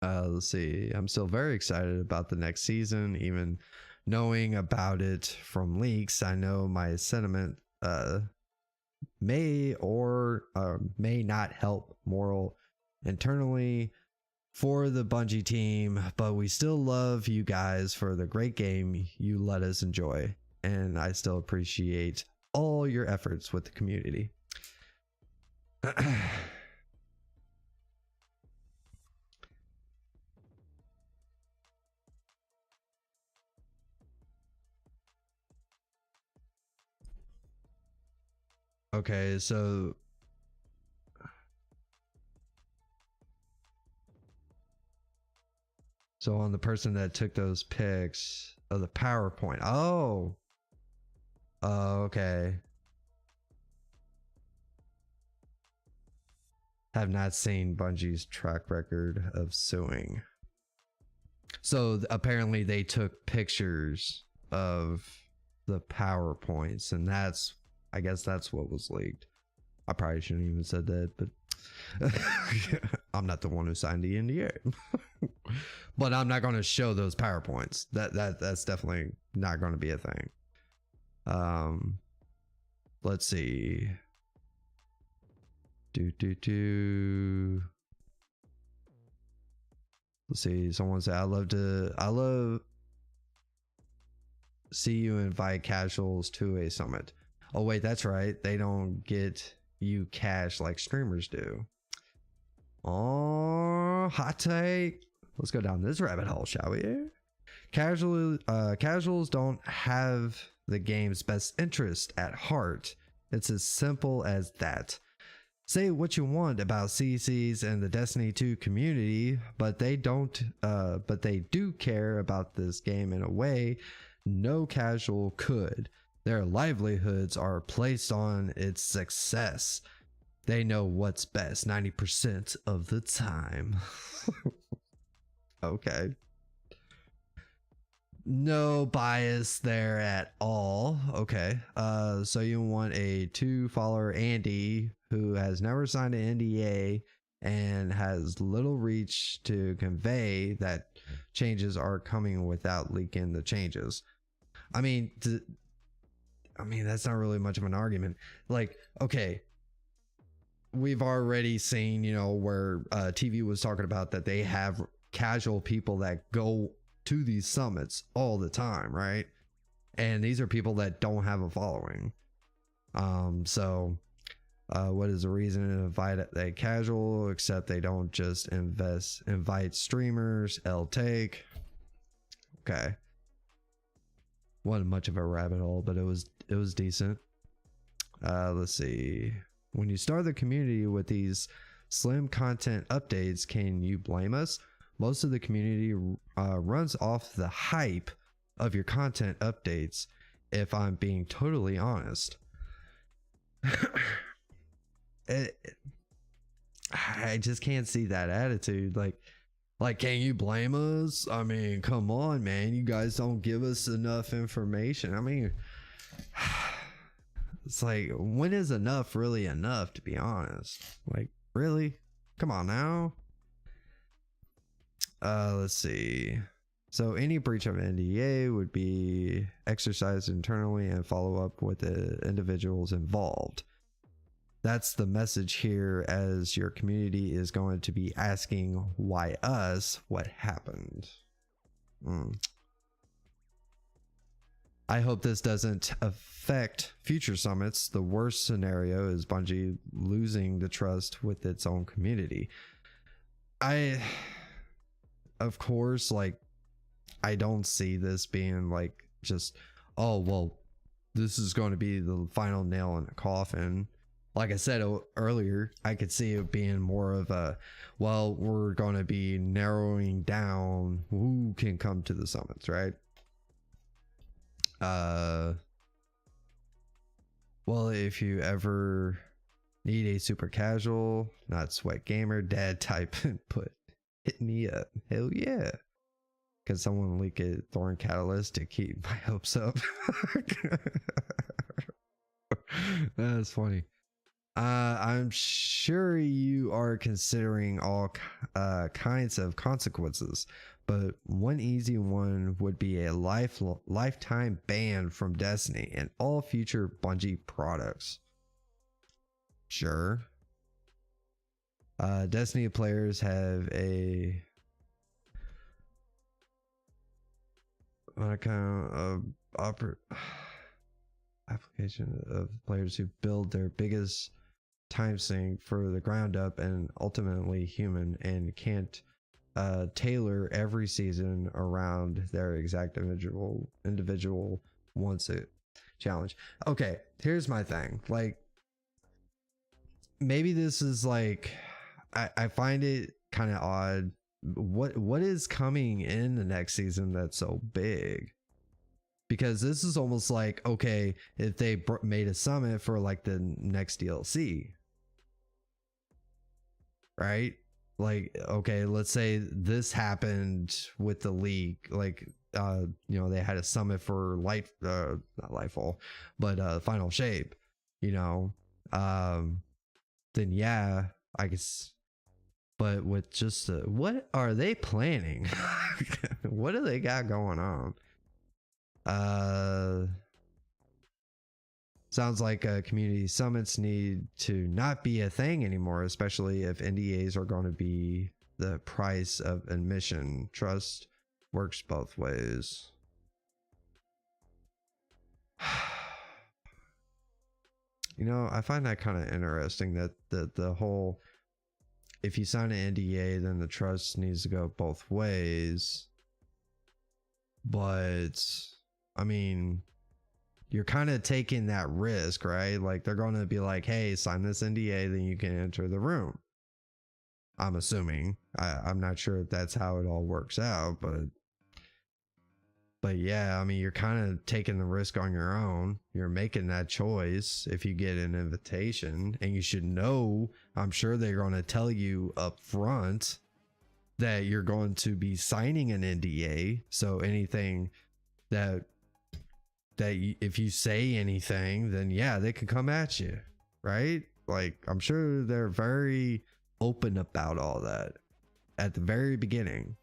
Let's see. I'm still very excited about the next season, even knowing about it from leaks. I know my sentiment may or may not help moral internally for the Bungie team, but we still love you guys for the great game you let us enjoy, and I still appreciate all your efforts with the community. Okay, so on the person that took those pics of the PowerPoint. Oh, okay. Have not seen Bungie's track record of suing. So apparently they took pictures of the PowerPoints, and I guess that's what was leaked. I probably shouldn't even said that, but I'm not the one who signed the NDA. But I'm not going to show those PowerPoints. That's definitely not going to be a thing. Let's see. Let's see. Someone said, I love see you invite casuals to a summit. Oh wait, that's right. They don't get you cash like streamers do. Oh, hot take. Let's go down this rabbit hole, shall we? Casuals don't have the game's best interest at heart. It's as simple as that. Say what you want about CCs and the Destiny 2 community, but they don't. But they do care about this game in a way no casual could. Their livelihoods are placed on its success. They know what's best 90% of the time. Okay. No bias there at all. Okay. So you want a 2-follower Andy who has never signed an NDA and has little reach to convey that changes are coming without leaking the changes. I mean, that's not really much of an argument. Like, okay, we've already seen, where TV was talking about that they have casual people that go to these summits all the time, right? And these are people that don't have a following. So what is the reason to invite a casual, except they don't just invite streamers? Take. Okay. Wasn't much of a rabbit hole, but it was decent. Let's see. When you start the community with these slim content updates, can you blame us? Most of the community runs off the hype of your content updates, if I'm being totally honest. I just can't see that attitude. Like, can you blame us? I mean, come on, man. You guys don't give us enough information. I mean, it's like, when is enough really enough, to be honest? Like, really? Come on now. Let's see. So any breach of NDA would be exercised internally and follow up with the individuals involved. That's the message here, as your community is going to be asking why us, what happened. I hope this doesn't affect future summits. The worst scenario is Bungie losing the trust with its own community. Of course, like, I don't see this being like just, oh, well, this is going to be the final nail in the coffin. like I said earlier, I could see it being more of a, well, we're going to be narrowing down who can come to the summits, right? Well, if you ever need a super casual, not sweat gamer, dad type input, hit me up. Hell yeah. Can someone leak a Thorn Catalyst to keep my hopes up? That's funny. I'm sure you are considering all kinds of consequences, but one easy one would be a lifetime ban from Destiny and all future Bungie products. Sure. Destiny players have a kind of application of players who build their biggest time sink for the ground up and ultimately human and can't tailor every season around their exact individual wants it challenge. Okay, here's my thing. Like, maybe this is like, I find it kind of odd. What is coming in the next season that's so big? Because this is almost like, okay, if they made a summit for like the next DLC, right? Like, okay, let's say this happened with the league, like you know, they had a summit for not Lightfall, but Final Shape, you know, then yeah, I guess. But with just what are they planning? What do they got going on? Sounds like community summits need to not be a thing anymore, especially if NDAs are going to be the price of admission. Trust works both ways. You know, I find that kind of interesting that the whole, if you sign an NDA, then the trust needs to go both ways. But I mean, you're kind of taking that risk, right? Like, they're going to be like, hey, sign this NDA, then you can enter the room. I'm assuming. I'm not sure if that's how it all works out, but yeah, I mean, you're kind of taking the risk on your own. You're making that choice if you get an invitation, and you should know, I'm sure they're going to tell you up front that you're going to be signing an NDA. So anything that if you say anything, then yeah, they can come at you, right? Like, I'm sure they're very open about all that at the very beginning.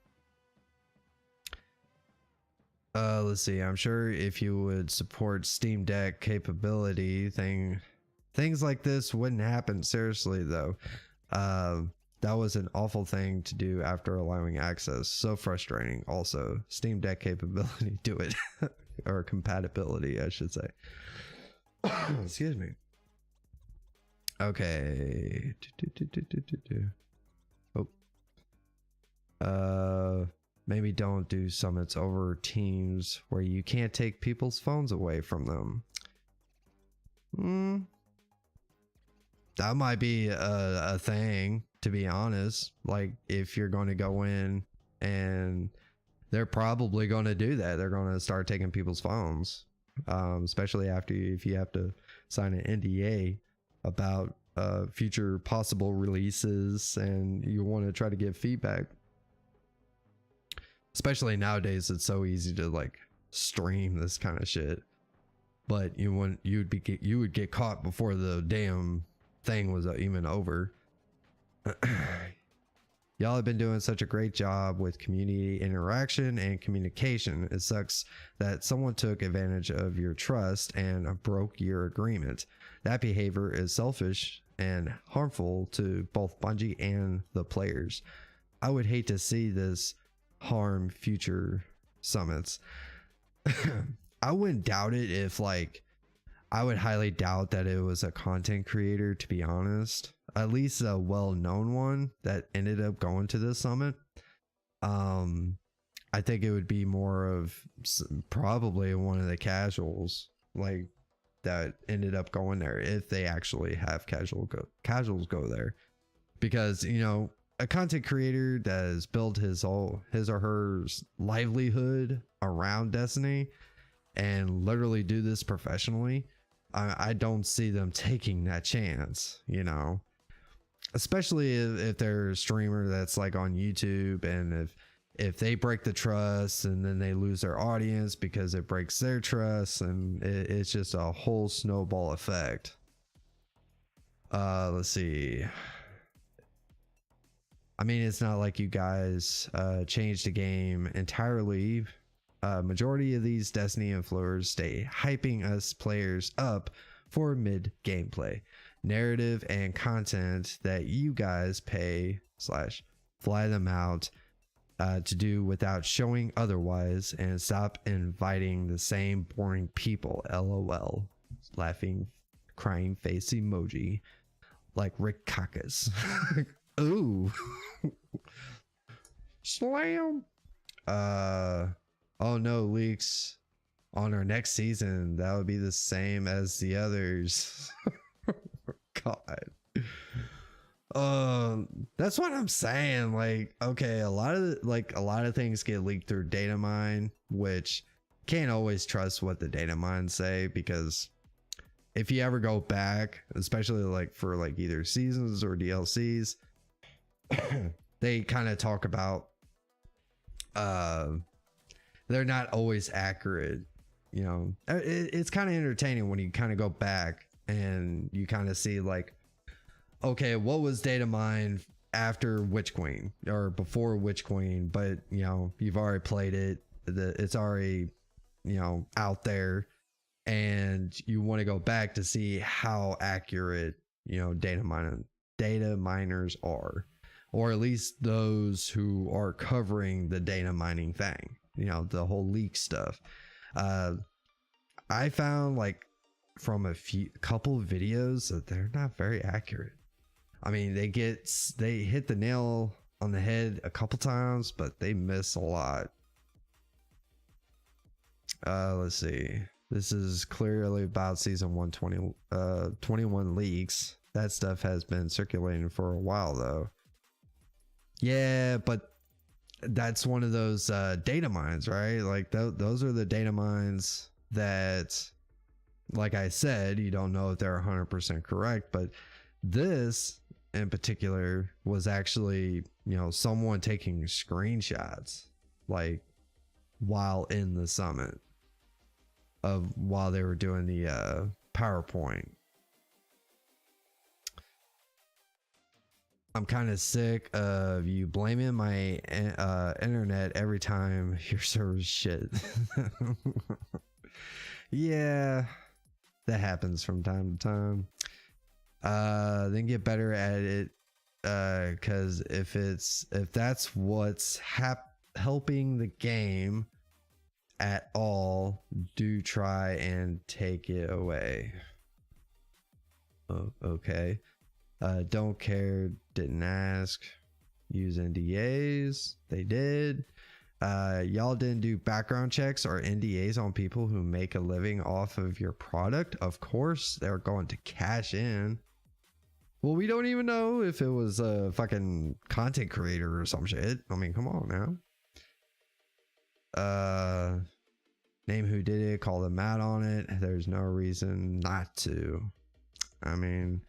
Let's see. I'm sure if you would support Steam Deck capability, things like this wouldn't happen. Seriously though, that was an awful thing to do after allowing access. So frustrating. Also, Steam Deck capability, do it. Or compatibility, I should say. Excuse me. Okay. Oh. Maybe don't do summits over teams where you can't take people's phones away from them. That might be a thing, to be honest. Like, if you're going to go in, and they're probably going to do that. They're going to start taking people's phones, especially if you have to sign an NDA about future possible releases, and you want to try to give feedback. Especially nowadays, it's so easy to like stream this kind of shit, but you would get caught before the damn thing was even over. Y'all have been doing such a great job with community interaction and communication. It sucks that someone took advantage of your trust and broke your agreement. That behavior is selfish and harmful to both Bungie and the players. I would hate to see this harm future summits. I wouldn't doubt it if, like, I would highly doubt that it was a content creator, to be honest. At least a well-known one that ended up going to this summit. I think it would be more of probably one of the casuals. Like, that ended up going there, if they actually have casuals go there. Because, you know, a content creator that has built his or her livelihood around Destiny and literally do this professionally, I don't see them taking that chance, you know, especially if they're a streamer that's like on YouTube, and if they break the trust and then they lose their audience because it breaks their trust, and it's just a whole snowball effect. Let's see. I mean, it's not like you guys changed the game entirely. Majority of these Destiny influencers stay hyping us players up for mid gameplay, narrative, and content that you guys pay / fly them out to do without showing otherwise, and stop inviting the same boring people. LOL. Laughing, crying face emoji, like Rick Caucus. Ooh. Slam. Oh no, leaks on our next season. That would be the same as the others. God. That's what I'm saying. Like, okay, a lot of things get leaked through data mine, which can't always trust what the data mines say, because if you ever go back, especially like for like either seasons or DLCs, they kind of talk about they're not always accurate, you know. It's kind of entertaining when you kind of go back and you kind of see like, okay, what was data mined after Witch Queen or before Witch Queen, but you know, you've already played it, it's already, you know, out there, and you want to go back to see how accurate, you know, data miners are, or at least those who are covering the data mining thing, you know, the whole leak stuff. I found like from a couple of videos that they're not very accurate. I mean, they hit the nail on the head a couple times, but they miss a lot. Let's see. This is clearly about season 21 leaks. That stuff has been circulating for a while though. Yeah, but that's one of those data mines, right? Like those are the data mines that, like I said, you don't know if they're 100% correct, but this in particular was actually, you know, someone taking screenshots like while in the summit of while they were doing the PowerPoint. I'm kind of sick of you blaming my internet every time your server's shit. Yeah, that happens from time to time. Then get better at it, because if that's what's helping the game at all, do try and take it away. Oh, okay. Don't care, didn't ask. Use NDAs. They did. Y'all didn't do background checks or NDAs on people who make a living off of your product. Of course they're going to cash in. Well, we don't even know if it was a fucking content creator or some shit. I mean, come on now. Name who did it, call them out on it. There's no reason not to. I mean,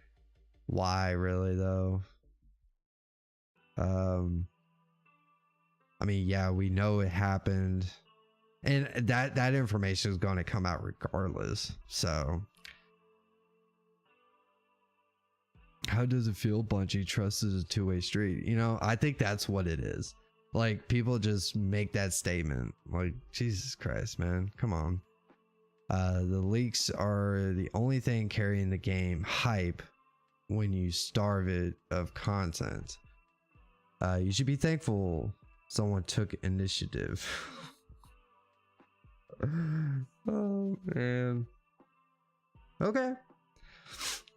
why really though? I mean, yeah, we know it happened, and that information is going to come out regardless. So how does it feel Bungie trusts is a two-way street? You know, I think that's what it is. Like, people just make that statement. Like, Jesus Christ, man, come on. The leaks are the only thing carrying the game hype when you starve it of content. You should be thankful someone took initiative. Oh man. Okay.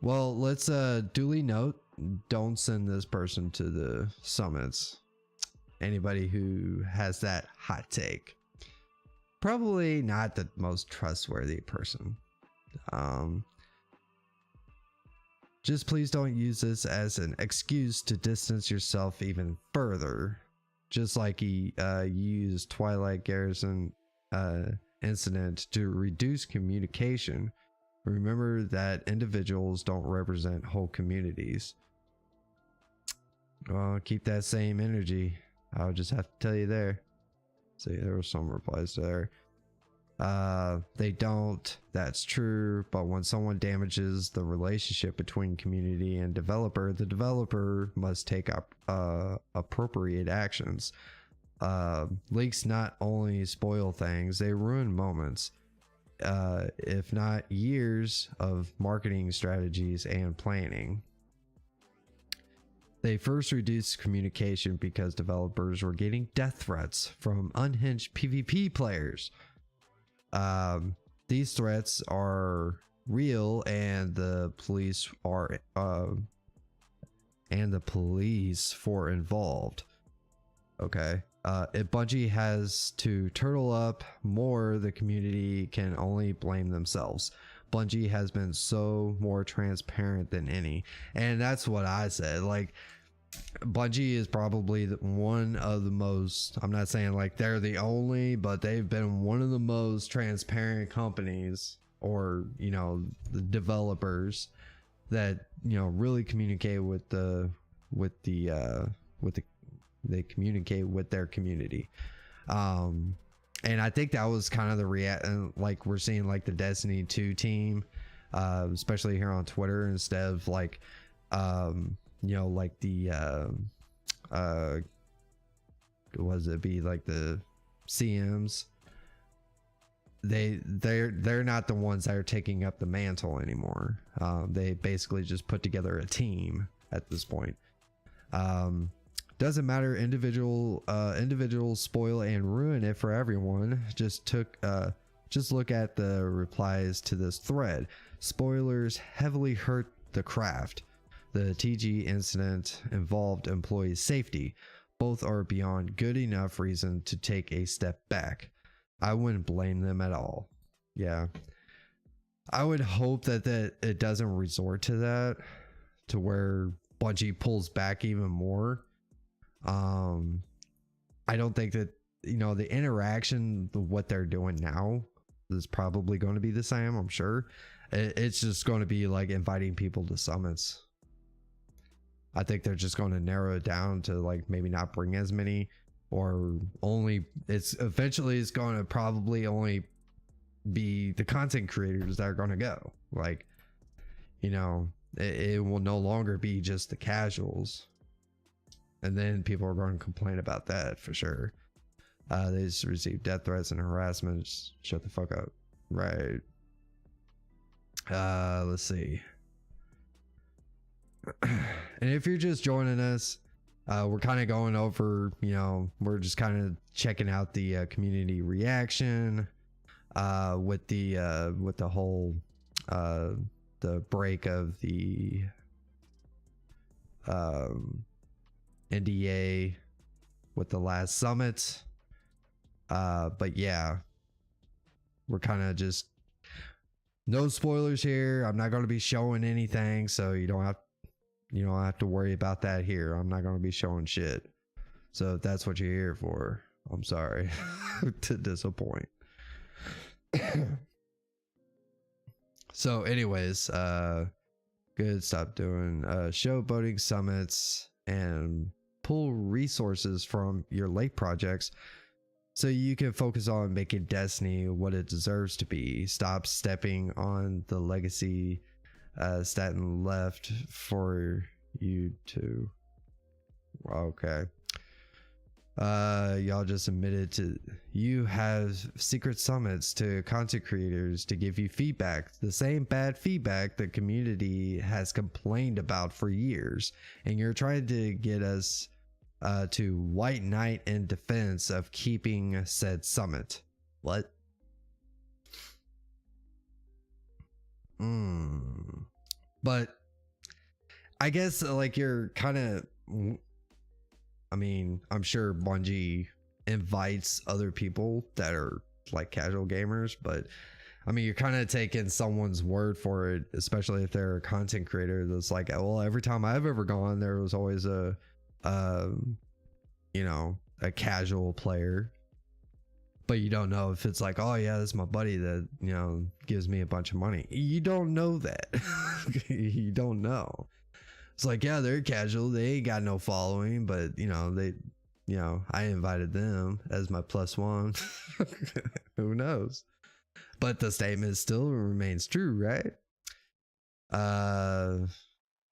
Well, let's duly note, don't send this person to the summits. Anybody who has that hot take, probably not the most trustworthy person. Just please don't use this as an excuse to distance yourself even further. Just like he used Twilight Garrison incident to reduce communication. Remember that individuals don't represent whole communities. Well, keep that same energy. I would just have to tell you there. See, there were some replies there. They don't. That's true. But when someone damages the relationship between community and developer, the developer must take up appropriate actions. Leaks not only spoil things, they ruin moments, if not years of marketing strategies and planning. They first reduced communication because developers were getting death threats from unhinged PvP players. These threats are real, and the police for involved. Okay. If Bungie has to turtle up more, the community can only blame themselves. Bungie has been so more transparent than any, and that's what I said. Like, Bungie is probably one of the most, I'm not saying like they're the only, but they've been one of the most transparent companies, or, you know, the developers that, you know, really communicate they communicate with their community. And I think that was kind of the like we're seeing like the Destiny 2 team, especially here on Twitter, instead of like, you know, like the be like the CMs. They're not the ones that are taking up the mantle anymore. They basically just put together a team at this point. Doesn't matter, individuals spoil and ruin it for everyone. Just look at the replies to this thread. Spoilers heavily hurt the craft. The TG incident involved employee safety. Both are beyond good enough reason to take a step back. I wouldn't blame them at all. Yeah. I would hope that it doesn't resort to that, to where Bungie pulls back even more. I don't think that, you know, the interaction, what they're doing now is probably going to be the same, I'm sure. It's just going to be like inviting people to summits. I think they're just going to narrow it down to like maybe not bring as many, or only it's going to probably only be the content creators that are going to go. Like, you know, it will no longer be just the casuals. And then people are going to complain about that for sure. They just received death threats and harassment. Just shut the fuck up. Right. Let's see. And if you're just joining us, we're kind of going over, you know, we're just kind of checking out the community reaction with the whole the break of the NDA with the last summit. But yeah, we're kind of just, no spoilers here. I'm not going to be showing anything, so you don't have to worry about that here. I'm not going to be showing shit. So if that's what you're here for, I'm sorry to disappoint. So anyways, good. Stop doing showboating summits and pull resources from your late projects so you can focus on making Destiny what it deserves to be. Stop stepping on the legacy statin left for you to. Okay. Y'all just admitted to you have secret summits to content creators to give you feedback, the same bad feedback the community has complained about for years, and you're trying to get us to white knight in defense of keeping said summit. What? But I guess like you're kind of, I mean, I'm sure Bungie invites other people that are like casual gamers, but I mean, you're kind of taking someone's word for it, especially if they're a content creator that's like, well, every time I've ever gone, there was always a you know, a casual player. But you don't know if it's like, oh yeah, that's my buddy that, you know, gives me a bunch of money. You don't know that. You don't know. It's like, yeah, they're casual. They ain't got no following, but you know, I invited them as my plus one. Who knows? But the statement still remains true, right?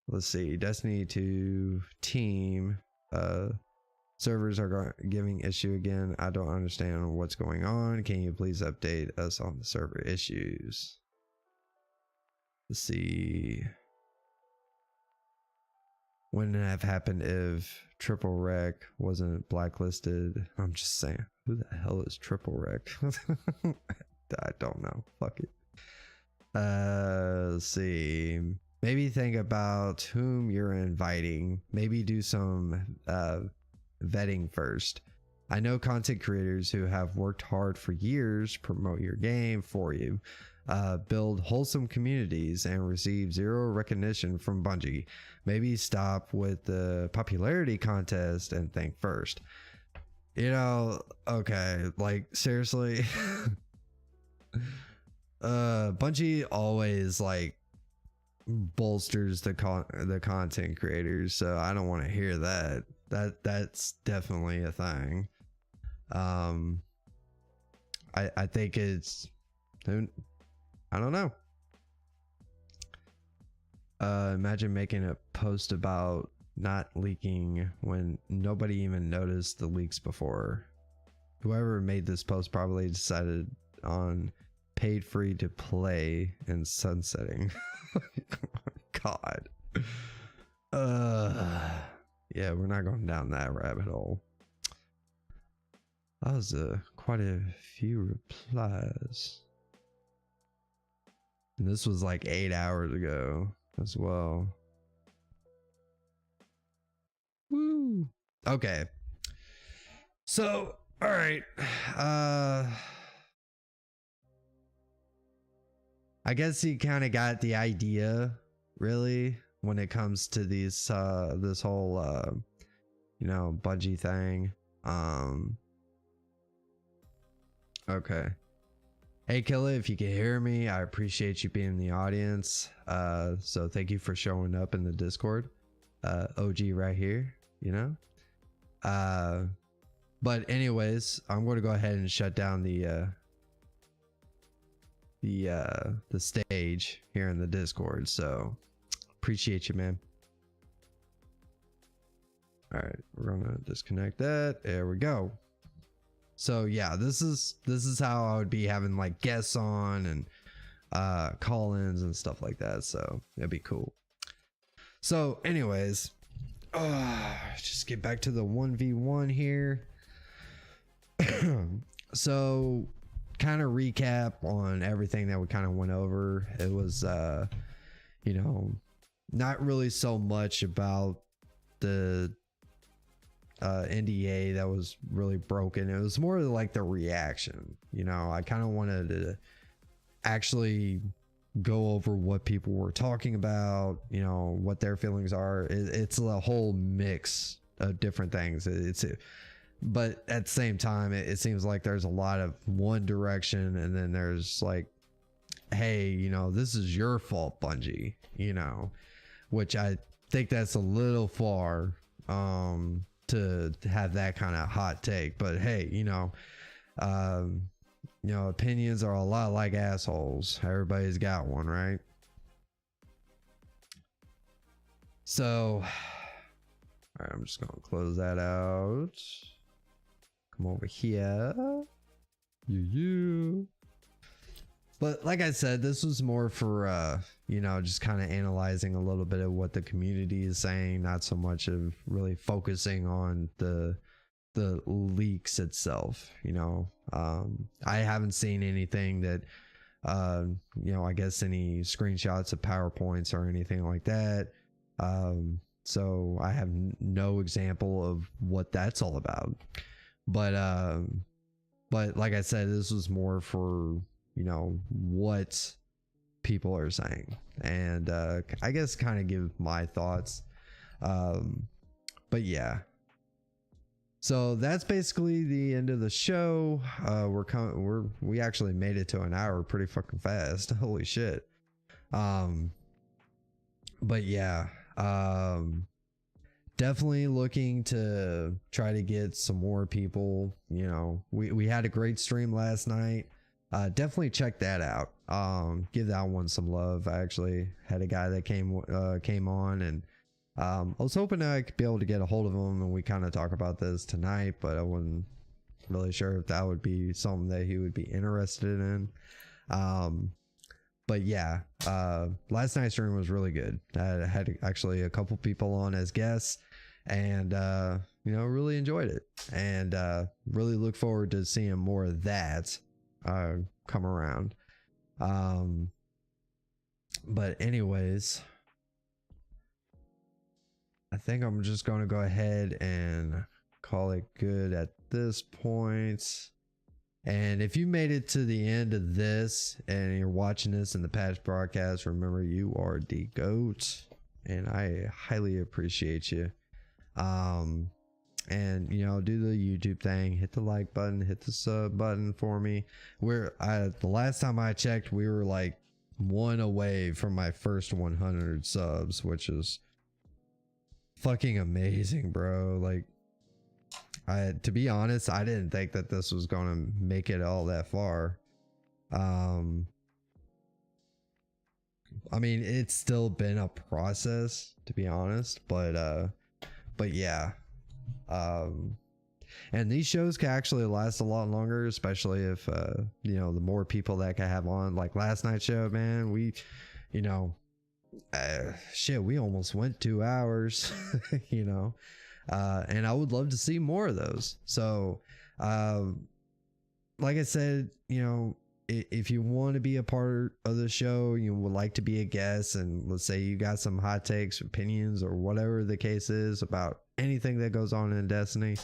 Let's see. Destiny 2 team. Servers are giving issue again. I don't understand what's going on. Can you please update us on the server issues? Let's see. Wouldn't it have happened if Triple Rec wasn't blacklisted? I'm just saying, who the hell is Triple Rec? I don't know. Fuck it. Let's see. Maybe think about whom you're inviting. Maybe do some vetting first. I know content creators who have worked hard for years promote your game for you, build wholesome communities, and receive zero recognition from Bungie. Maybe stop with the popularity contest and think first. You know, okay, like seriously. Bungie always like bolsters the content creators, so I don't want to hear that. That's definitely a thing. I think it's, I don't know. Imagine making a post about not leaking when nobody even noticed the leaks before. Whoever made this post probably decided on paid free to play and sunsetting. God. Yeah, we're not going down that rabbit hole. That was quite a few replies. And this was like 8 hours ago as well. Woo. Okay. So, all right. I guess he kind of got the idea, really, when it comes to these this whole you know, Bungie thing. Okay. Hey Killa, if you can hear me, I appreciate you being in the audience. So thank you for showing up in the Discord. OG right here, you know. But anyways, I'm going to go ahead and shut down the stage here in the Discord. So appreciate you, man. All right, we're gonna disconnect that. There we go. So yeah, this is how I would be having like guests on and call-ins and stuff like that. So that'd be cool. So anyways, just get back to the 1v1 here. So kind of recap on everything that we kind of went over. It was you know, not really so much about the NDA that was really broken. It was more like the reaction. You know, I kind of wanted to actually go over what people were talking about, you know, what their feelings are. It's a whole mix of different things. But at the same time, it seems like there's a lot of one direction, and then there's like, hey, you know, this is your fault, Bungie, you know, which I think that's a little far to have that kind of hot take. But hey, you know, opinions are a lot like assholes. Everybody's got one, right? So, all right, I'm just gonna close that out. Come over here. You. But like I said, this was more for you know, just kind of analyzing a little bit of what the community is saying, not so much of really focusing on the leaks itself. You know, I haven't seen anything that you know, I guess any screenshots of PowerPoints or anything like that. So I have no example of what that's all about. But like I said, this was more for you know, what people are saying, and I guess kind of give my thoughts. But yeah, so that's basically the end of the show. We actually made it to an hour pretty fucking fast. Holy shit. But yeah, definitely looking to try to get some more people. You know, we had a great stream last night. Definitely check that out. Give that one some love. I actually had a guy that came on, and I was hoping I could be able to get a hold of him and we kind of talk about this tonight, but I wasn't really sure if that would be something that he would be interested in. But yeah, last night's stream was really good. I had actually a couple people on as guests, and you know, really enjoyed it, and really look forward to seeing more of that come around. But anyways, I think I'm just going to go ahead and call it good at this point. And if you made it to the end of this and you're watching this in the patch broadcast, remember, you are the GOAT, and I highly appreciate you. And you know, do the YouTube thing, hit the like button, hit the sub button for me. The last time I checked, we were like one away from my first 100 subs, which is fucking amazing, bro. Like, to be honest, I didn't think that this was gonna make it all that far. I mean, it's still been a process, to be honest, but yeah. And these shows can actually last a lot longer, especially if you know, the more people that can have on. Like last night's show, man, we, you know, shit, we almost went 2 hours. You know, and I would love to see more of those. So like I said, you know, if you want to be a part of the show, you would like to be a guest, and let's say you got some hot takes, opinions, or whatever the case is about anything that goes on in Destiny,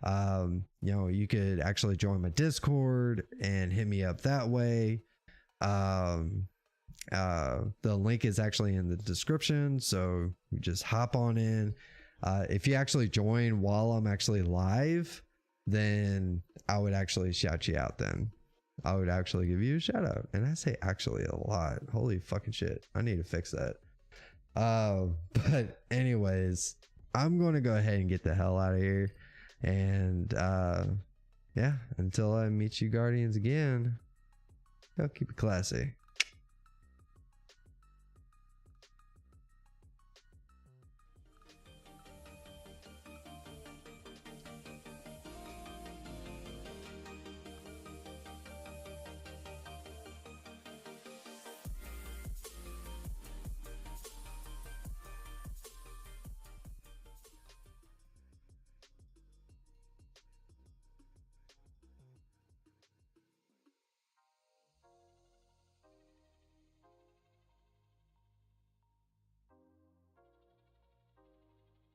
you know, you could actually join my Discord and hit me up that way. The link is actually in the description, so you just hop on in. If you actually join while I'm actually live, then I would actually shout you out. Then I would actually give you a shout out, and I say actually a lot. Holy fucking shit, I need to fix that. But anyways, I'm going to go ahead and get the hell out of here, and yeah, until I meet you Guardians again, go keep it classy.